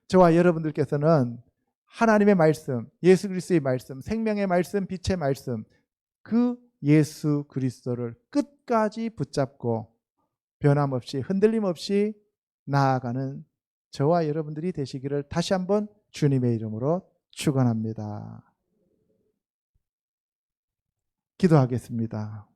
저와 여러분들께서는 하나님의 말씀, 예수 그리스도의 말씀, 생명의 말씀, 빛의 말씀, 그 예수 그리스도를 끝까지 붙잡고 변함없이 흔들림 없이 나아가는 저와 여러분들이 되시기를 다시 한번 주님의 이름으로 축원합니다. 기도하겠습니다.